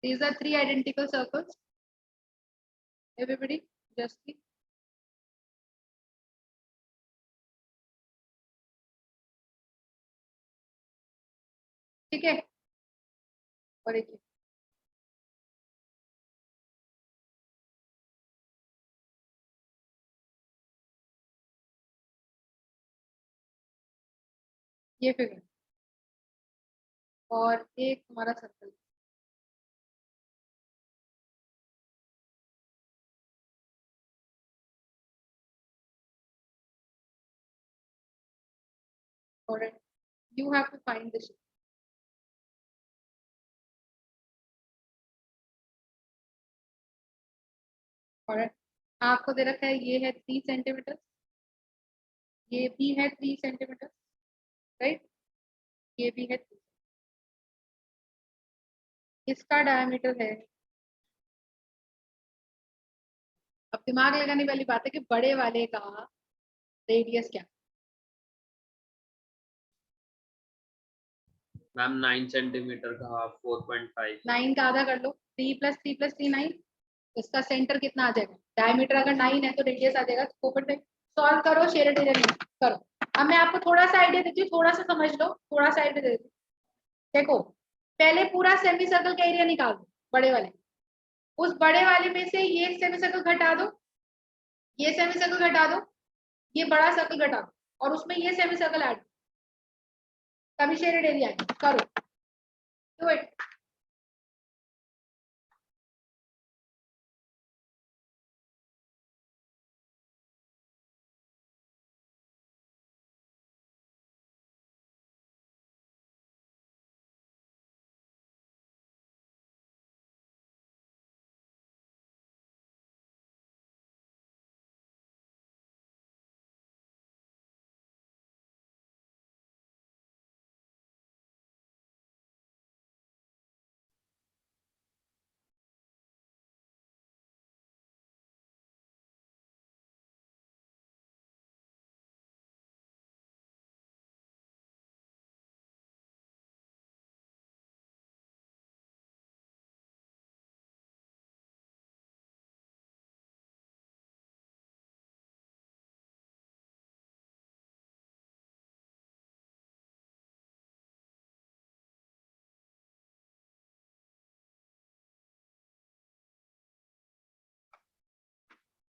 S1: These are three identical circles. Everybody, just see. ठीक है, और एक ये फिगर और एक हमारा सर्कल। और you have to find the shape. और आपको दे रखा है ये है 3 सेंटीमीटर, ये भी है 3 सेंटीमीटर, राइट, ये भी है 3। इसका डायमीटर है, अब दिमाग लगाने वाली बात है कि बड़े वाले का रेडियस क्या?
S5: मैम 9 सेंटीमीटर का हाफ 4.5।
S1: 9 का आधा कर लो, 3 + 3 + 3 9। इसका सेंटर कितना आ जाएगा? डायमीटर अगर 9 है तो रेडियस आ जाएगा 4.5। सॉल्व करो, शेयर करो। अब मैं आपको थोड़ा सा आइडिया देती हूँ, थोड़ा सा समझ लो, थोड़ा सा आइडिया देती हूँ। देखो, पहले पूरा सेमी सर्कल का एरिया निकाल दो, बड़े वाले। उस बड़े वाले में से ये सेमी सर्कल घटा दो, ये सेमी सर्कल घटा दो, ये बड़ा सर्कल घटा दो, और उसमें ये सेमी सर्कल ऐड, तभी शेडेड एरिया है। करो, डू इट।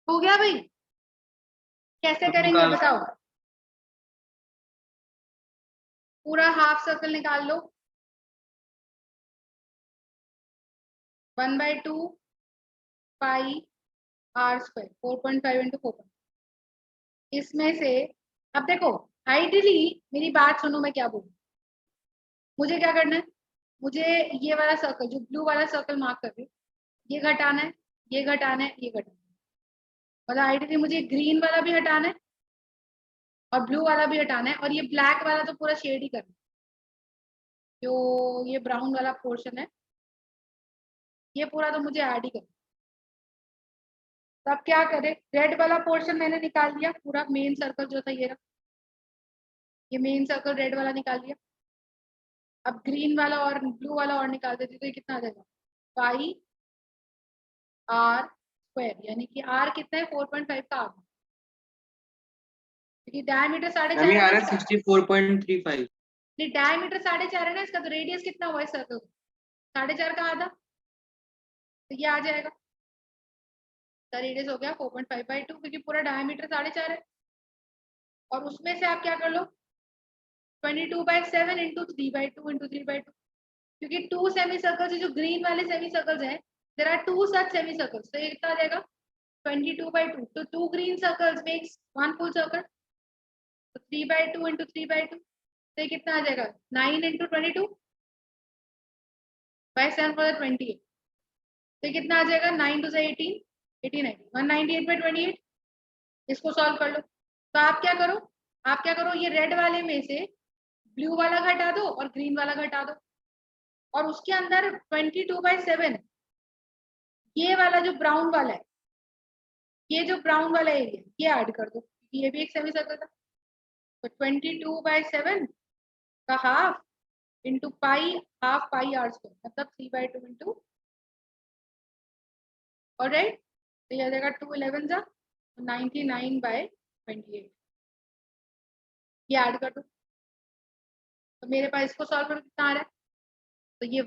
S1: हो गया भाई? कैसे करेंगे बताओ? पूरा हाफ सर्कल निकाल लो, 1/2 पाई r², 4.5 × 4. इसमें से अब देखो, आइडियली मेरी बात सुनो, मैं क्या बोलूं। मुझे क्या करना है? मुझे ये वाला सर्कल, जो ब्लू वाला सर्कल मार्क कर रही, ये घटाना है, ये घटाना है, ये घटाना है। मतलब आइडियली मुझे ग्रीन वाला भी हटाना है और ब्लू वाला भी हटाना है, और ये ब्लैक वाला तो पूरा शेड ही करना है, जो ये ब्राउन वाला पोर्शन है, ये पूरा तो मुझे ऐड ही कर। तो अब क्या करें, रेड वाला पोर्शन मैंने निकाल दिया, पूरा मेन सर्कल जो था ये रहा, ये मेन सर्कल रेड वाला निकाल दिया। अब ग्रीन वाला और ब्लू वाला और निकाल देती तो ये कितना आ जाएगा, पाई आर स्क्वायर, यानी कि आर कितना है 4.5 का आर, क्योंकि डायमीटर 4.5
S3: अभी आ
S1: है
S3: रहा
S1: इसका।
S3: है 64.35।
S1: नहीं, डायमीटर 4.5 है ना इसका, तो रेडियस कितना हुआ है सर्कल, 4.5 का आधा, तो ये आ जाएगा, तो रेडियस हो गया 4.5/2, क्योंकि पूरा डायमीटर 4.5 है। और उसमें से आप क्या कर लो, 22/7 इंटू 3/2 इंटू 3/2, क्योंकि 2 सेमी सर्कल्स, जो ग्रीन वाले सेमी सर्कल्स हैं, there are 2 such semi circles, तो ये कितना आ जाएगा 22/2, तो 2 green circles makes 1 full circle, तो 3/2 इंटू 3/2, तो ये कितना आ जाएगा 9 इंटू 22/7 for the 28, तो ये कितना आ जाएगा 9 2 से 18, 18 198/28। इसको सॉल्व कर लो। तो आप क्या करो, ये रेड वाले में से ब्लू वाला घटा दो और ग्रीन वाला घटा दो, और उसके अंदर 22/7 ये वाला जो ब्राउन वाला है, ये जो ब्राउन वाला एरिया ये ऐड कर दो, ये भी एक सेमी सर्कल था। तो 22/7 का half into pi, half pi r square, मतलब 3/2 इंटू, ऑलराइट, तो ये आ जाएगा 2 11 जा 99/28, ये ऐड कर दो। तो मेरे पास इसको सॉल्व करो कितना आ रहा है, तो ये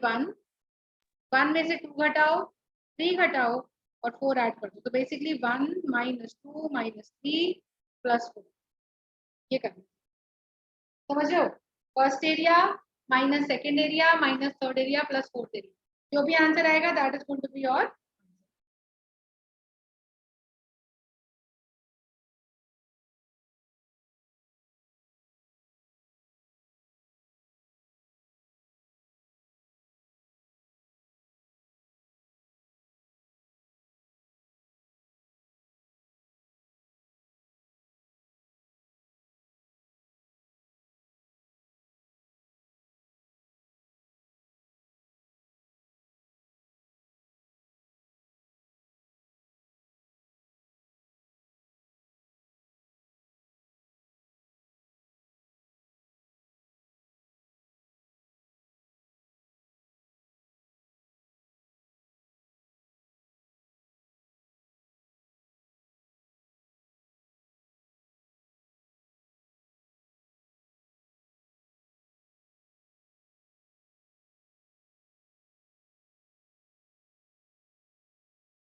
S1: 1 में से 2 घटाओ, 3 घटाओ और 4 ऐड कर दो, तो बेसिकली 1 -2 -3 +4, ये करना, समझ रहे हो, first area minus second area minus third area plus fourth area, जो भी आंसर आएगा that is going to be your.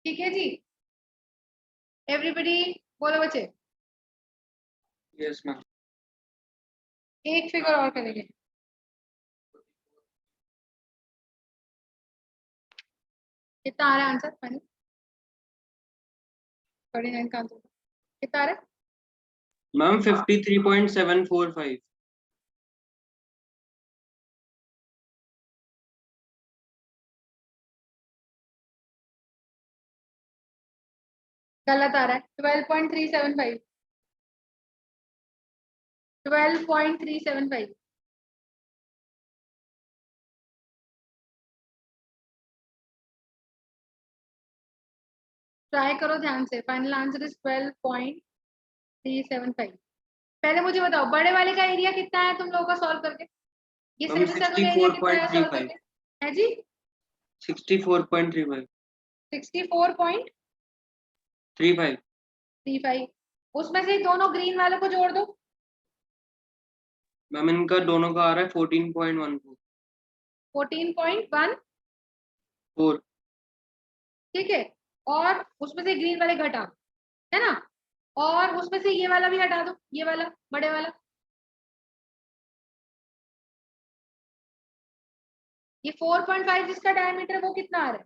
S1: ठीक है जी, एवरीबडी बोलो बच्चे,
S3: यस मैम।
S1: एक फिगर और करेंगे, कितना आ रहा है आंसर फाइनल, 39 का आंसर कितना आ रहा है,
S3: मैम 53.745।
S1: गलत आ रहा है, 12.375, 12.375, ट्राई करो ध्यान से, फाइनल आंसर इज 12.375। पहले मुझे बताओ बड़े वाले का एरिया कितना है तुम लोगों का सॉल्व करके, ये
S3: मैम
S1: सेमी सर्कल का एरिया कितना है सॉल्व
S3: 64.35।
S1: करके, है जी
S3: 64.35।
S1: 64.35,
S3: 35।
S1: उसमें से दोनों ग्रीन वालों को जोड़ दो,
S3: मैम इनका दोनों का आ रहा है 14.14।
S1: 14.1,
S3: 4।
S1: ठीक है, और उसमें से ग्रीन वाले घटा, है ना, और उसमें से ये वाला भी हटा दो, ये वाला बड़े वाला, ये 4.5 जिसका डायमीटर वो कितना आ रहा है,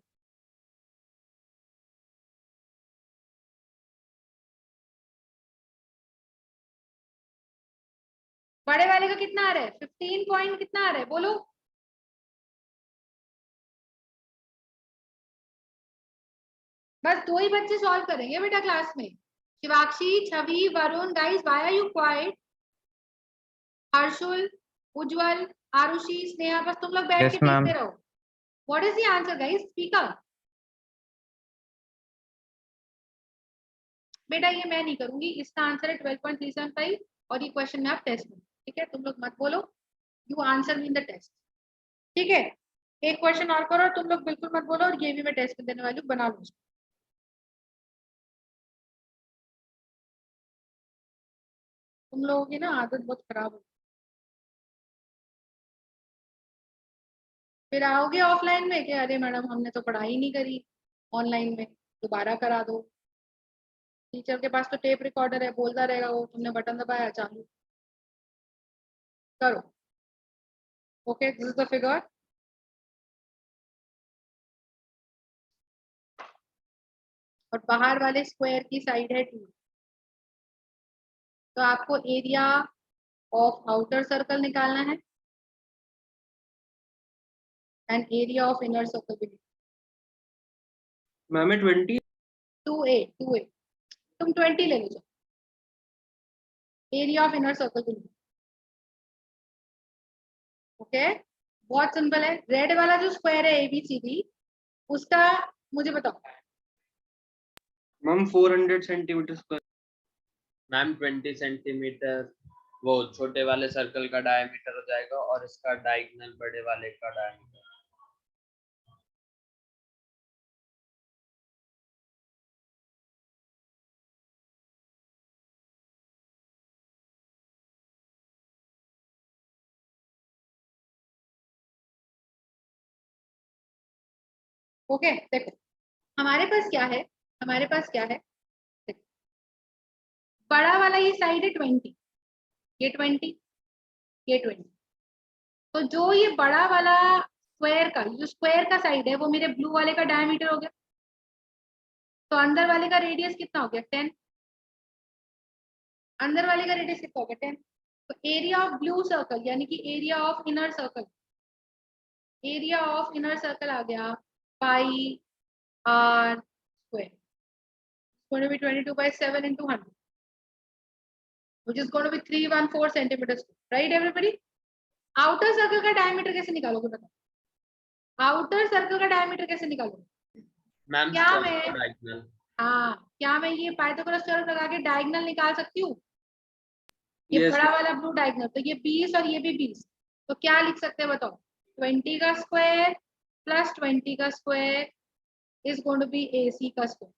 S1: बड़े वाले का कितना आ रहा है 15 पॉइंट कितना आ रहा है बोलो, बस 2 ही बच्चे सॉल्व करेंगे बेटा क्लास में, Shivakshi, Chhavi, Varun, guys why are you quiet, Harshul, Ujjwal, Arushi, Sneha, बस तुम लोग बैठ के
S6: Yes, ma'am.
S1: देखते रहो. What is the answer, guys? Speak up. बेटा ये मैं नहीं करूंगी, इसका आंसर है 12.375 और ये क्वेश्चन में आप टेस्ट में, ठीक है? तुम लोग मत बोलो, you answer me in the test, ठीक है? एक क्वेश्चन और करो, तुम लोग बिल्कुल मत बोलो, और ये भी मैं टेस्ट में देने वाली हूँ, बना लो. तुम लोगों की ना आदत बहुत खराब हो, फिर आओगे ऑफलाइन में कि अरे मैडम हमने तो पढ़ाई नहीं करी, ऑनलाइन में दोबारा करा दो. टीचर के पास तो टेप रिकॉर्डर है, बोलता रहेगा वो, तुमने बटन दबाया चालू करो. Okay, this is the figure. और बाहर वाले स्क्वायर की साइड है 2, तो आपको एरिया ऑफ आउटर सर्कल निकालना है and area of inner circle भी.
S3: मैम 20
S1: 2a तुम 20 ले लो. एरिया ऑफ इनर सर्कल भी. ओके, बहुत सिंपल है. रेड वाला जो स्क्वायर है ABCD, उसका मुझे बताओ.
S3: Ma'am 400 centimetre square.
S5: Ma'am 20 centimetre वो छोटे वाले सर्कल का डायमीटर हो जाएगा और इसका डायगोनल बड़े वाले का डायमीटर.
S1: ओके देखो, हमारे पास क्या है, हमारे पास क्या है. देखो, बड़ा वाला ये साइड है 20, ये 20, ये 20. तो जो ये बड़ा वाला स्क्वायर का, जो स्क्वायर का साइड है, वो मेरे ब्लू वाले का डायमीटर हो गया. तो अंदर वाले का रेडियस कितना हो गया? 10. अंदर वाले का रेडियस कितना हो गया? 10. तो एरिया ऑफ ब्लू सर्कल यानी कि area of inner circle, area of inner circle आ गया pi r square, going to be 22 by 7 into 100, which is going to be 314 centimeters, right everybody? Outer circle का diameter कैसे निकालोगे बताओ? Outer circle का diameter कैसे निकालोगे?
S5: मैम
S1: क्या
S5: स्क्वायर
S1: मैं,
S5: का डायगोनल.
S1: हाँ, क्या मैं ये पाइथागोरस थ्योरम लगा के डायगोनल निकाल सकती हूँ? ये
S3: Yes,
S1: बड़ा वाला ब्लू डायगोनल, तो ये 20 और ये भी 20, तो क्या लिख सकते हैं बताओ? 20 का स्क्वायर प्लस 20 का square is going to be AC का स्क्वायर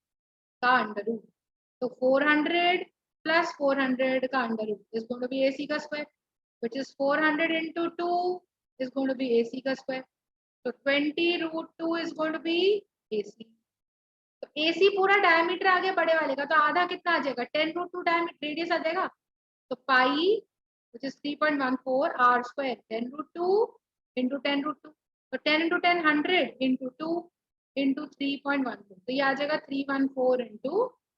S1: का अंडर रूट. तो 400 प्लस 400 का under root is going to be AC का square, which is 400 into 2 is going to be AC का स्क्वायर. तो 20 root 2 is going to be AC. तो AC पूरा diameter आ गया बड़े वाले का, तो आधा कितना आ जाएगा? 10 root 2 डायमीटर रेडियस आ जाएगा. तो पाई which is 3.14 r square 10 root 2 into 10 root 2. तो 10 into 10 100 into 2 into 3.14, तो ये आ जाएगा 314 into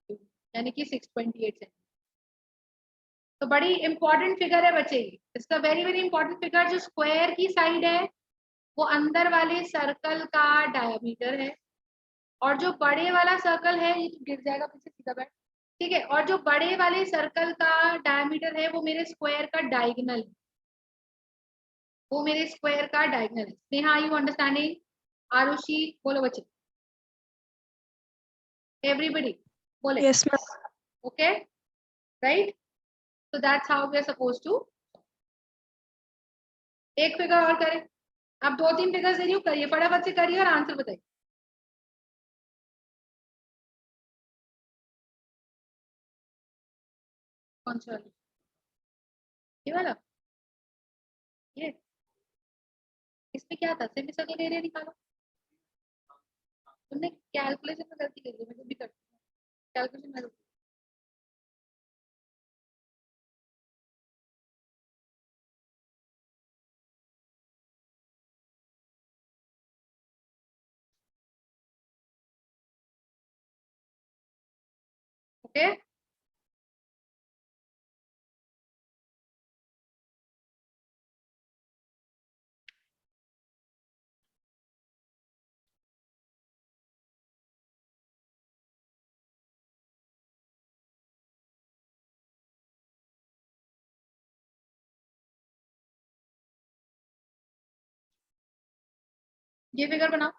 S1: 2 यानी कि 628 सेंटीमीटर. तो बड़ी इंपॉर्टेंट फिगर है बच्चे, इसका वेरी वेरी इंपॉर्टेंट फिगर. जो स्क्वायर की साइड है वो अंदर वाले सर्कल का डायमीटर है, और जो बड़े वाला सर्कल है, ये तो गिर जाएगा पीछे, सीधा बैठ, ठीक है? और जो बड़े वाले सर्कल का डायमीटर है वो मेरे स्क्वायर का डायगोनल है, वो मेरे स्क्वायर का डायगोनल है. Sneha, you understanding? आरुषि, बोलो बच्चे, एवरीबडी बोले.
S4: Yes, ma'am.
S1: Okay, right. So that's how we are supposed to. एक फिगर और करें. आप 2-3 फिगर दे रही हूँ, करिए फटाफट से करिए और आंसर बताइए. कौन सा वाला? ये वाला, ये इसमें क्या था? सेमी सर्कल एरिया निकालो. तुमने कैलकुलेशन में गलती कर दी, मैं भी करती हूँ कैलकुलेशन में. ओके, ये फिगर बनाओ।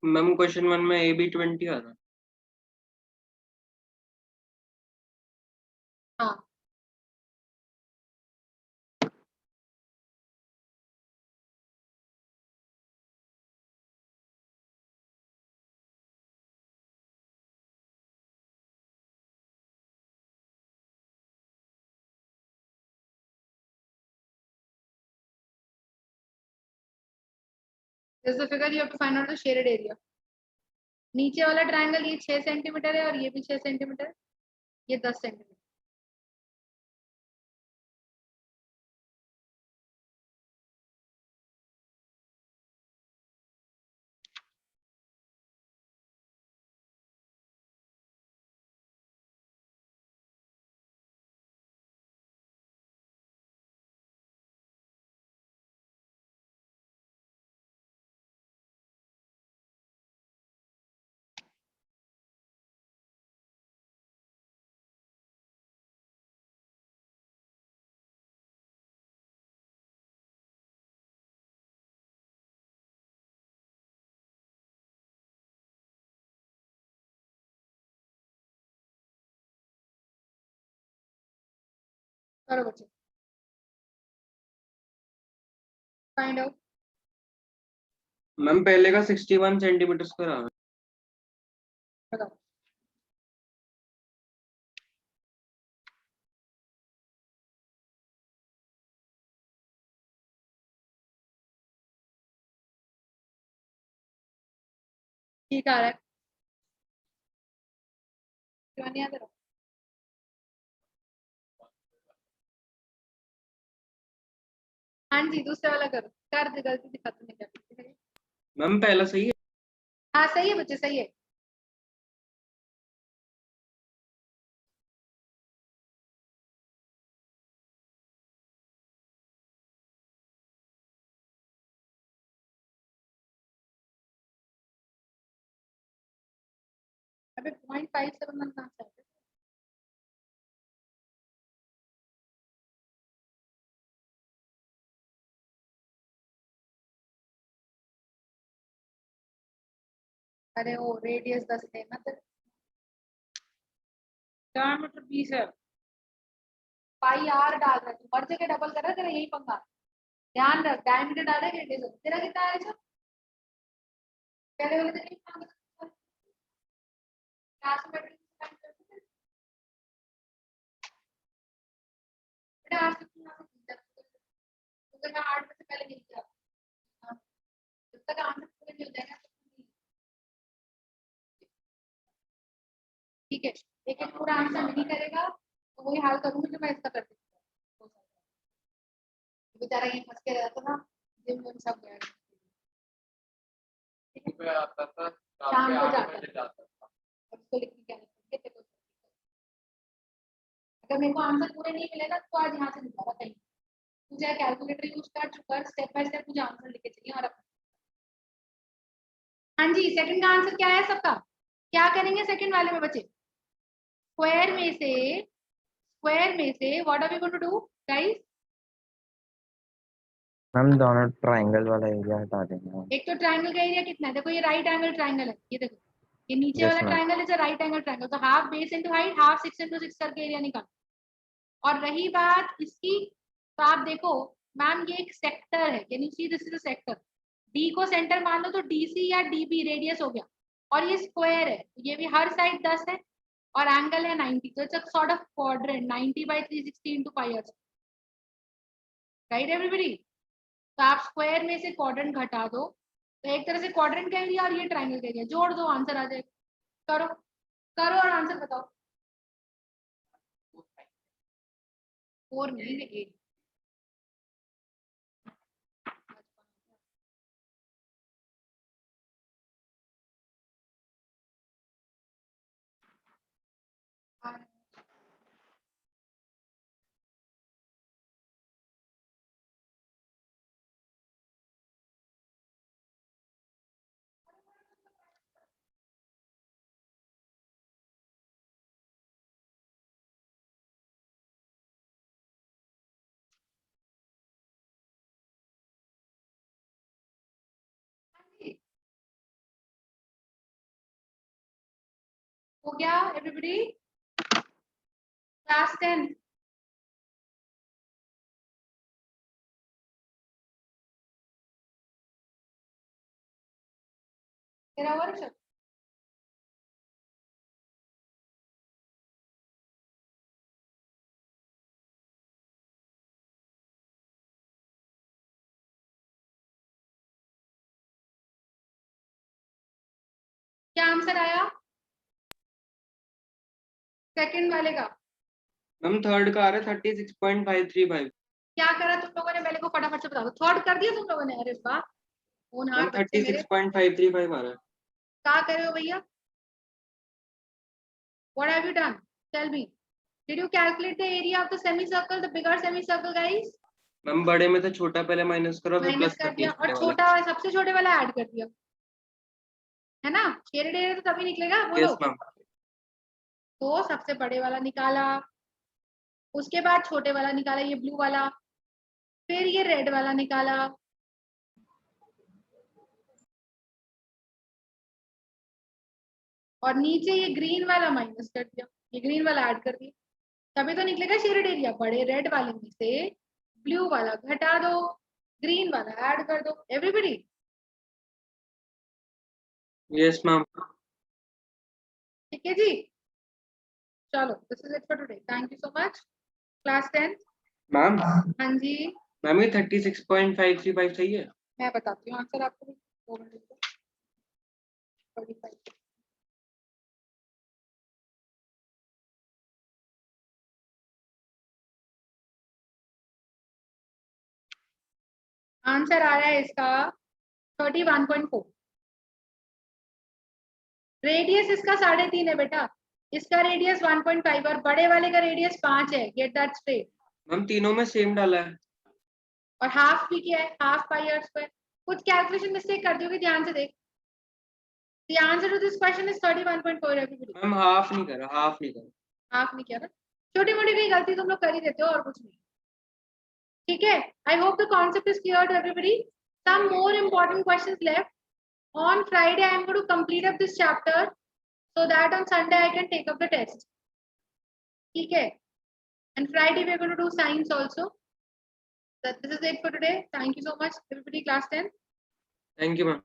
S3: मैम क्वेश्चन 1 में AB20 आ रहा।
S1: हाँ this is the figure you have to find out the shaded area. नीचे वाला ट्रायंगल ये 6 सेंटीमीटर है और ये भी 6 सेंटीमीटर है, ये 10 सेंटीमीटर। करो बच्चे, फाइंड आउट।
S3: मैम पहले का 61 सेंटीमीटर का रहा।
S1: बताओ ठीक आ रहा है, क्यों नहीं आता? हाँ जी दूसरा वाला करो, कर दे, गलती दिखा तुमने क्या की।
S3: मैम पहला सही है।
S1: हाँ सही है बच्चे, सही है। अबे 0.57 मन कहाँ से आया? अरे ओ रेडियस 10 लेना तो डायमीटर 20 है, पाई आर डाल रहा है तू, हर जगह डबल कर रहा है, तेरा यही पंगा। ध्यान रख, डायमीटर डाल रहा है रेडियस, तेरा कितना आया था पहले वाले दिन? नहीं क्लास में बैठ के टाइम करते थे बेटा, आज तक तू यहाँ से पूछा तो मैं 8 बजे से पहले नहीं किया। हाँ, जब तक आंसर पूरे मिल जाएगा तब तक नहीं। ठीक है, लेकिन पूरा आंसर नहीं करेगा तो वही हाल करूंगी जो मैं इसका करती थी। बेचारा यहीं फंस के रहता था, जिम विम सब गया। शाम को जाता था, और उसको लिखने क्या नहीं पड़ती है। अगर मेरे को आंसर पूरे नहीं मिले ना तो आज यहाँ से निकाला कहीं, तुझे कैलकुलेटर यूज कर स्टेप बाय स्टेप मुझे आंसर लिखे चाहिए। और हाँ जी, सेकंड का आंसर क्या है सबका? क्या करेंगे सेकंड वाले में बच्चे? स्क्वायर में से what are we going to do guys?
S6: हम दोनों ट्रायंगल वाला एरिया हटा देंगे।
S1: एक तो ट्रायंगल का एरिया कितना है, देखो ये राइट एंगल ट्रायंगल है, ये देखो ये नीचे
S6: Yes,
S1: वाला
S6: ma'am.
S1: Triangle is right angle triangle, तो half base into height, half 6 into 6 करके एरिया निकाल। और रही बात इसकी, तो आप देखो मैम ये एक सेक्टर है, can you see this is a sector. D को सेंटर मान लो तो डीसी या डीबी रेडियस हो गया, और ये स्क्वायर है, ये भी हर साइड 10 है और एंगल है 90, तो it's a sort of quadrant 90/360 into pi r, right everybody? तो आप स्क्वायर में से क्वाड्रेंट घटा दो, तो एक तरह से क्वाड्रेंट का एरिया और ये ट्राइंगल का एरिया जोड़ दो, आंसर आ जाएगा। करो करो और आंसर बताओ। 4 नहीं 8। हो गया एवरीबॉडी? क्लास 10 तेरा वर्ष क्या आंसर आया सेकंड वाले का?
S3: मैम थर्ड का आ रहा है 36.535।
S1: क्या करा तुम लोगों ने? पहले को फटाफट से बता दो। थर्ड कर दिया तुम लोगों ने? अरे वाह, होनहार
S3: मैम
S1: बच्चे मेरे।
S3: 36.535 आ रहा है।
S1: क्या कर रहे हो भैया? What have you done? Tell me. Did you calculate the area of the semicircle, the bigger semicircle, guys?
S3: Ma'am बड़े में से छोटा पहले माइनस करो फिर
S1: माइनस
S3: प्लस
S1: कर दिया
S3: 30
S1: और छोटा सबसे छोटे वाला ऐड कर दिया, है ना? शेडेड एरिया तो तभी निकलेगा, बोलो।
S3: Yes ma'am.
S1: तो सबसे बड़े वाला निकाला, उसके बाद छोटे वाला निकाला, ये ब्लू वाला, फिर ये रेड वाला निकाला, और नीचे ये ग्रीन वाला माइनस कर दिया, ये ग्रीन वाला ऐड कर दिया, तभी तो निकलेगा शेडेड एरिया। बड़े रेड वाले में से ब्लू वाला घटा दो, ग्रीन वाला ऐड कर दो। एवरीबॉडी?
S3: Yes ma'am.
S1: ठीक है जी, चलो this is it for today. Thank you so much class 10।
S3: Ma'am
S1: हाँ जी,
S3: मैम ये 36.535 सही है?
S1: मैं बताती हूँ आंसर आपको। 2 मिनट रुको। 45 आंसर आ रहा है इसका 31.4। रेडियस इसका 3.5 है बेटा, इसका रेडियस 1.5 और बड़े वाले का रेडियस 5 है। Get that straight.
S3: मैम तीनों में सेम डाला है।
S1: और हाफ भी किया है, हाफ पाई आर स्क्वायर। कुछ कैलकुलेशन मिस्टेक कर दोगे, ध्यान से देख। The answer to this question is 31.4 everybody.
S3: Ma'am half नहीं करा, हाफ नहीं करा।
S1: हाफ नहीं किया ना? छोटी मोटी भी गलती तुम लोग कर ही देते हो और कुछ नहीं। ठीक है, I hope the concept is clear to everybody. Some more important questions left. On Friday I am going to complete up this chapter so that on Sunday I can take up the test. ठीक है, and Friday we are going to do science also. That this is it for today. Thank you so much everybody, class 10.
S3: Thank you ma'am.